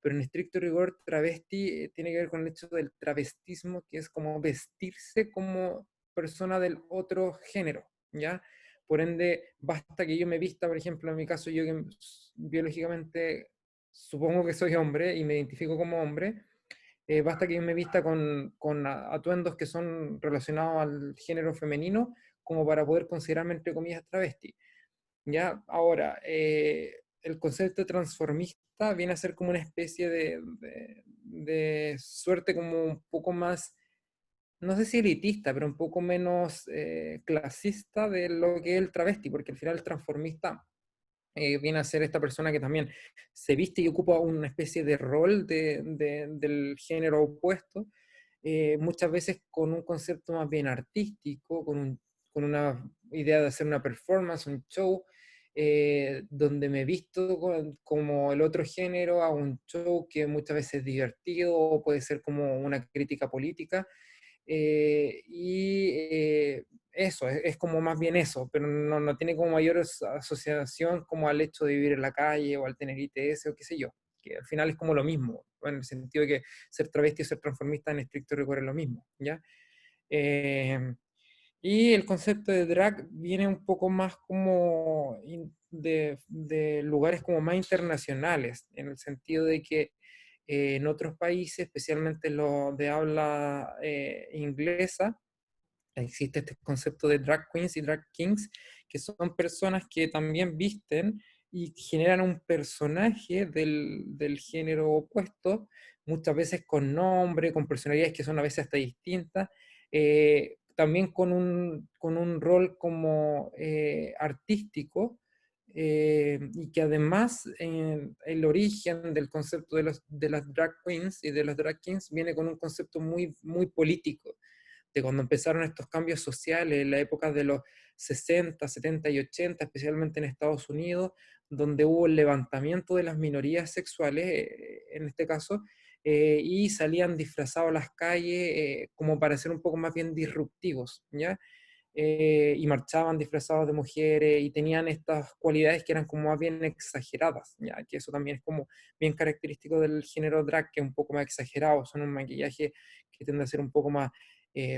Pero en estricto rigor, travesti tiene que ver con el hecho del travestismo, que es como vestirse como persona del otro género, ¿ya? Por ende, basta que yo me vista, por ejemplo, en mi caso, yo que biológicamente supongo que soy hombre y me identifico como hombre, basta que yo me vista con atuendos que son relacionados al género femenino como para poder considerarme, entre comillas, travesti. ¿Ya? Ahora, el concepto de transformista viene a ser como una especie de suerte como un poco más, no sé si elitista, pero un poco menos clasista de lo que es el travesti, porque al final el transformista viene a ser esta persona que también se viste y ocupa una especie de rol del género opuesto, muchas veces con un concepto más bien artístico, con una idea de hacer una performance, un show, donde me visto como el otro género a un show que muchas veces es divertido o puede ser como una crítica política. Eso, es como más bien eso, pero no tiene como mayor asociación como al hecho de vivir en la calle o al tener ITS o qué sé yo, que al final es como lo mismo, en el sentido de que ser travesti o ser transformista en estricto rigor es lo mismo, ¿ya? Eh, y el concepto de drag viene un poco más como de lugares como más internacionales, en el sentido de que en otros países, especialmente los de habla inglesa, existe este concepto de drag queens y drag kings, que son personas que también visten y generan un personaje del género opuesto, muchas veces con nombre, con personalidades que son a veces hasta distintas, también con un rol como artístico, y que además el origen del concepto de las drag queens y de los drag kings viene con un concepto muy, muy político de cuando empezaron estos cambios sociales en la época de los 60, 70 y 80, especialmente en Estados Unidos, donde hubo el levantamiento de las minorías sexuales, en este caso, y salían disfrazados a las calles como para ser un poco más bien disruptivos, ¿ya? Y marchaban disfrazados de mujeres y tenían estas cualidades que eran como más bien exageradas, ya que eso también es como bien característico del género drag, que es un poco más exagerado, son un maquillaje que tiende a ser un poco más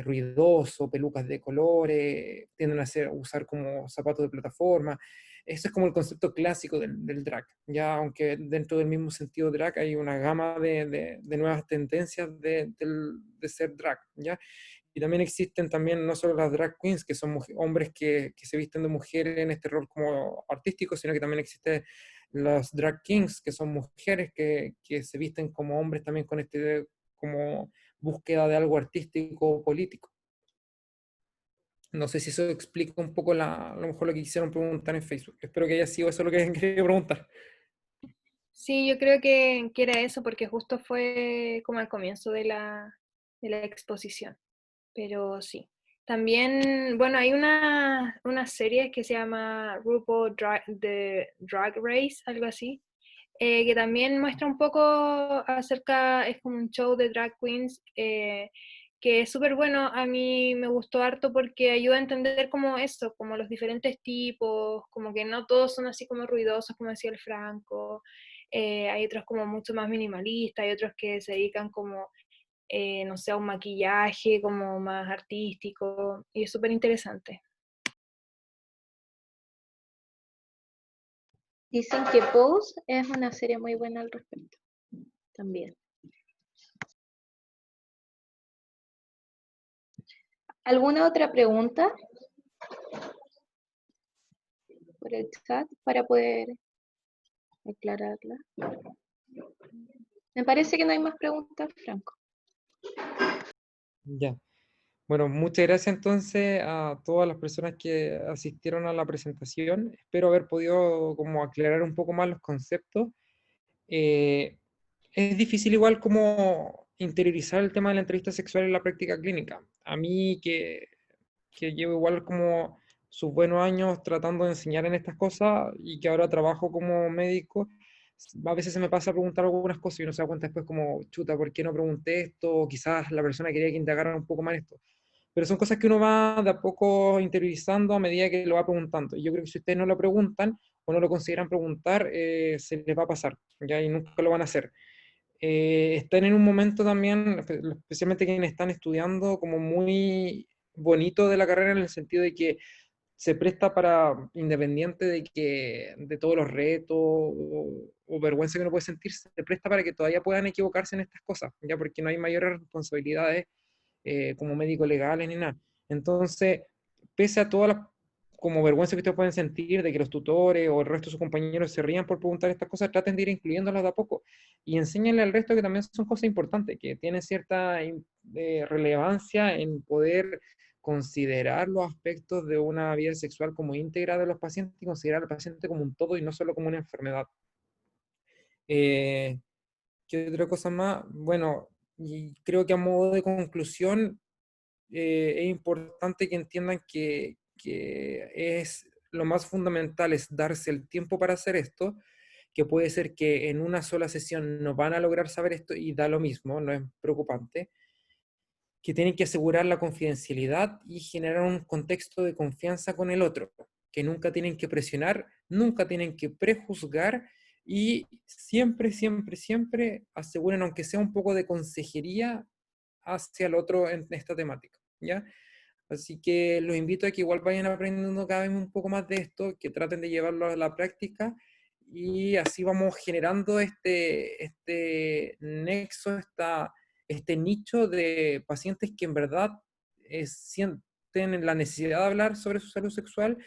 ruidoso, pelucas de colores, tienden a usar como zapatos de plataforma. Eso es como el concepto clásico del drag, ya aunque dentro del mismo sentido drag hay una gama de nuevas tendencias de ser drag, ¿ya? Y también existen también no solo las drag queens, que son hombres que se visten de mujeres en este rol como artístico, sino que también existen los drag kings, que son mujeres que se visten como hombres también con este como búsqueda de algo artístico o político. No sé si eso explica un poco a lo mejor lo que quisieron preguntar en Facebook. Espero que haya sido eso lo que quería preguntar. Sí, yo creo que era eso porque justo fue como al comienzo de la exposición, pero sí. También, bueno, hay una serie que se llama Drag Race, algo así, que también muestra un poco acerca, es como un show de drag queens, que es súper bueno. A mí me gustó harto porque ayuda a entender como eso, como los diferentes tipos, como que no todos son así como ruidosos, como decía el Franco. Hay otros como mucho más minimalistas, hay otros que se dedican como, no sé, a un maquillaje como más artístico, y es súper interesante. Dicen que Pose es una serie muy buena al respecto, también. ¿Alguna otra pregunta por el chat para poder aclararla? Me parece que no hay más preguntas, Franco. Ya. Bueno, muchas gracias entonces a todas las personas que asistieron a la presentación. Espero haber podido como aclarar un poco más los conceptos. Eh, es difícil igual como interiorizar el tema de la entrevista sexual en la práctica clínica. A mí que llevo igual como sus buenos años tratando de enseñar en estas cosas y que ahora trabajo como médico, a veces se me pasa a preguntar algunas cosas y uno se da cuenta después como, chuta, ¿por qué no pregunté esto? O quizás la persona quería que indagara un poco más en esto. pero son cosas que uno va de a poco interiorizando a medida que lo va preguntando. Y yo creo que si ustedes no lo preguntan o no lo consideran preguntar, se les va a pasar, ¿ya? Y nunca lo van a hacer. Están en un momento también, especialmente quienes están estudiando, como muy bonito de la carrera en el sentido de que se presta para, independiente de que de todos los retos o vergüenza que uno puede sentir, se presta para que todavía puedan equivocarse en estas cosas, ya porque no hay mayores responsabilidades como médico legales ni nada. Entonces, pese a todas las como vergüenza que ustedes pueden sentir de que los tutores o el resto de sus compañeros se rían por preguntar estas cosas, traten de ir incluyéndolas de a poco y enséñenle al resto que también son cosas importantes, que tienen cierta relevancia en poder considerar los aspectos de una vida sexual como íntegra de los pacientes y considerar al paciente como un todo y no solo como una enfermedad. Eh, ¿Qué otra cosa más? Bueno, y creo que a modo de conclusión, es importante que entiendan que es lo más fundamental es darse el tiempo para hacer esto, que puede ser que en una sola sesión no van a lograr saber esto y da lo mismo, no es preocupante, que tienen que asegurar la confidencialidad y generar un contexto de confianza con el otro, que nunca tienen que presionar, nunca tienen que prejuzgar y siempre, siempre, siempre aseguren, aunque sea un poco de consejería hacia el otro en esta temática, ¿ya? Así que los invito a que igual vayan aprendiendo cada vez un poco más de esto, que traten de llevarlo a la práctica y así vamos generando este nexo, este nicho de pacientes que en verdad sienten la necesidad de hablar sobre su salud sexual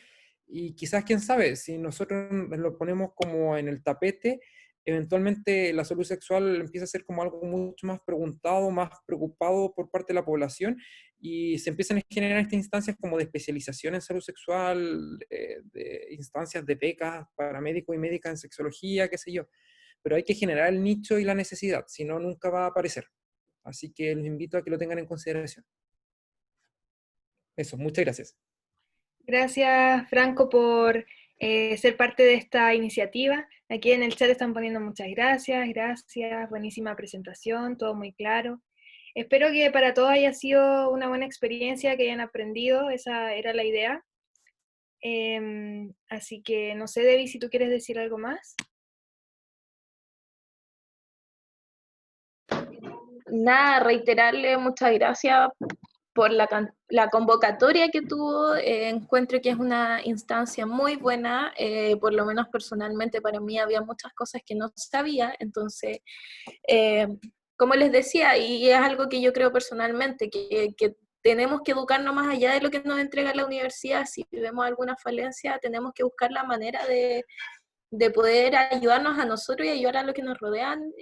y quizás, quién sabe, si nosotros lo ponemos como en el tapete, eventualmente la salud sexual empieza a ser como algo mucho más preguntado, más preocupado por parte de la población y se empiezan a generar estas instancias como de especialización en salud sexual, de instancias de becas para médicos y médicas en sexología, qué sé yo. Pero hay que generar el nicho y la necesidad, si no, nunca va a aparecer. Así que los invito a que lo tengan en consideración. Eso, muchas gracias. Gracias, Franco, por ser parte de esta iniciativa. Aquí en el chat están poniendo muchas gracias, gracias, buenísima presentación, todo muy claro. Espero que para todos haya sido una buena experiencia, que hayan aprendido, esa era la idea. Así que no sé, Debbie, si tú quieres decir algo más. Nada, reiterarle muchas gracias por la convocatoria que tuvo. Encuentro que es una instancia muy buena, por lo menos personalmente para mí había muchas cosas que no sabía, entonces, como les decía, y es algo que yo creo personalmente, que tenemos que educarnos más allá de lo que nos entrega la universidad. Si vemos alguna falencia, tenemos que buscar la manera de poder ayudarnos a nosotros y ayudar a los que nos rodean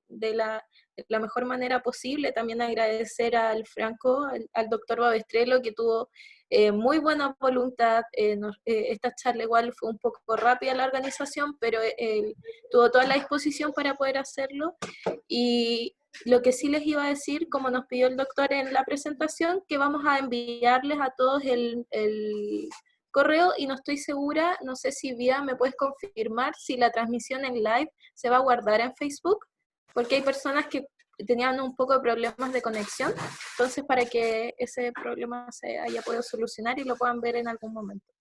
de la mejor manera posible. También agradecer al Franco, al doctor Babestrelo, que tuvo muy buena voluntad. Esta charla igual fue un poco rápida la organización, pero él tuvo toda la disposición para poder hacerlo. Y lo que sí les iba a decir, como nos pidió el doctor en la presentación, que vamos a enviarles a todos el correo y no estoy segura, no sé si Vida me puedes confirmar si la transmisión en live se va a guardar en Facebook, porque hay personas que tenían un poco de problemas de conexión, entonces para que ese problema se haya podido solucionar y lo puedan ver en algún momento.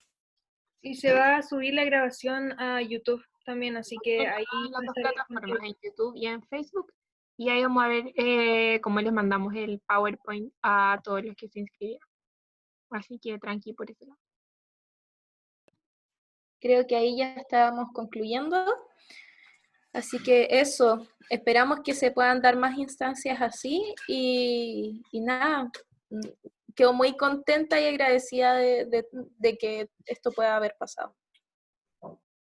Y se va a subir la grabación a YouTube también, así que ahí las dos plataformas, en YouTube y en Facebook. Y ahí vamos a ver cómo les mandamos el PowerPoint a todos los que se inscribieron. Así que tranqui por ese lado. Creo que ahí ya estábamos concluyendo. Así que eso, esperamos que se puedan dar más instancias así y nada, quedo muy contenta y agradecida de que esto pueda haber pasado.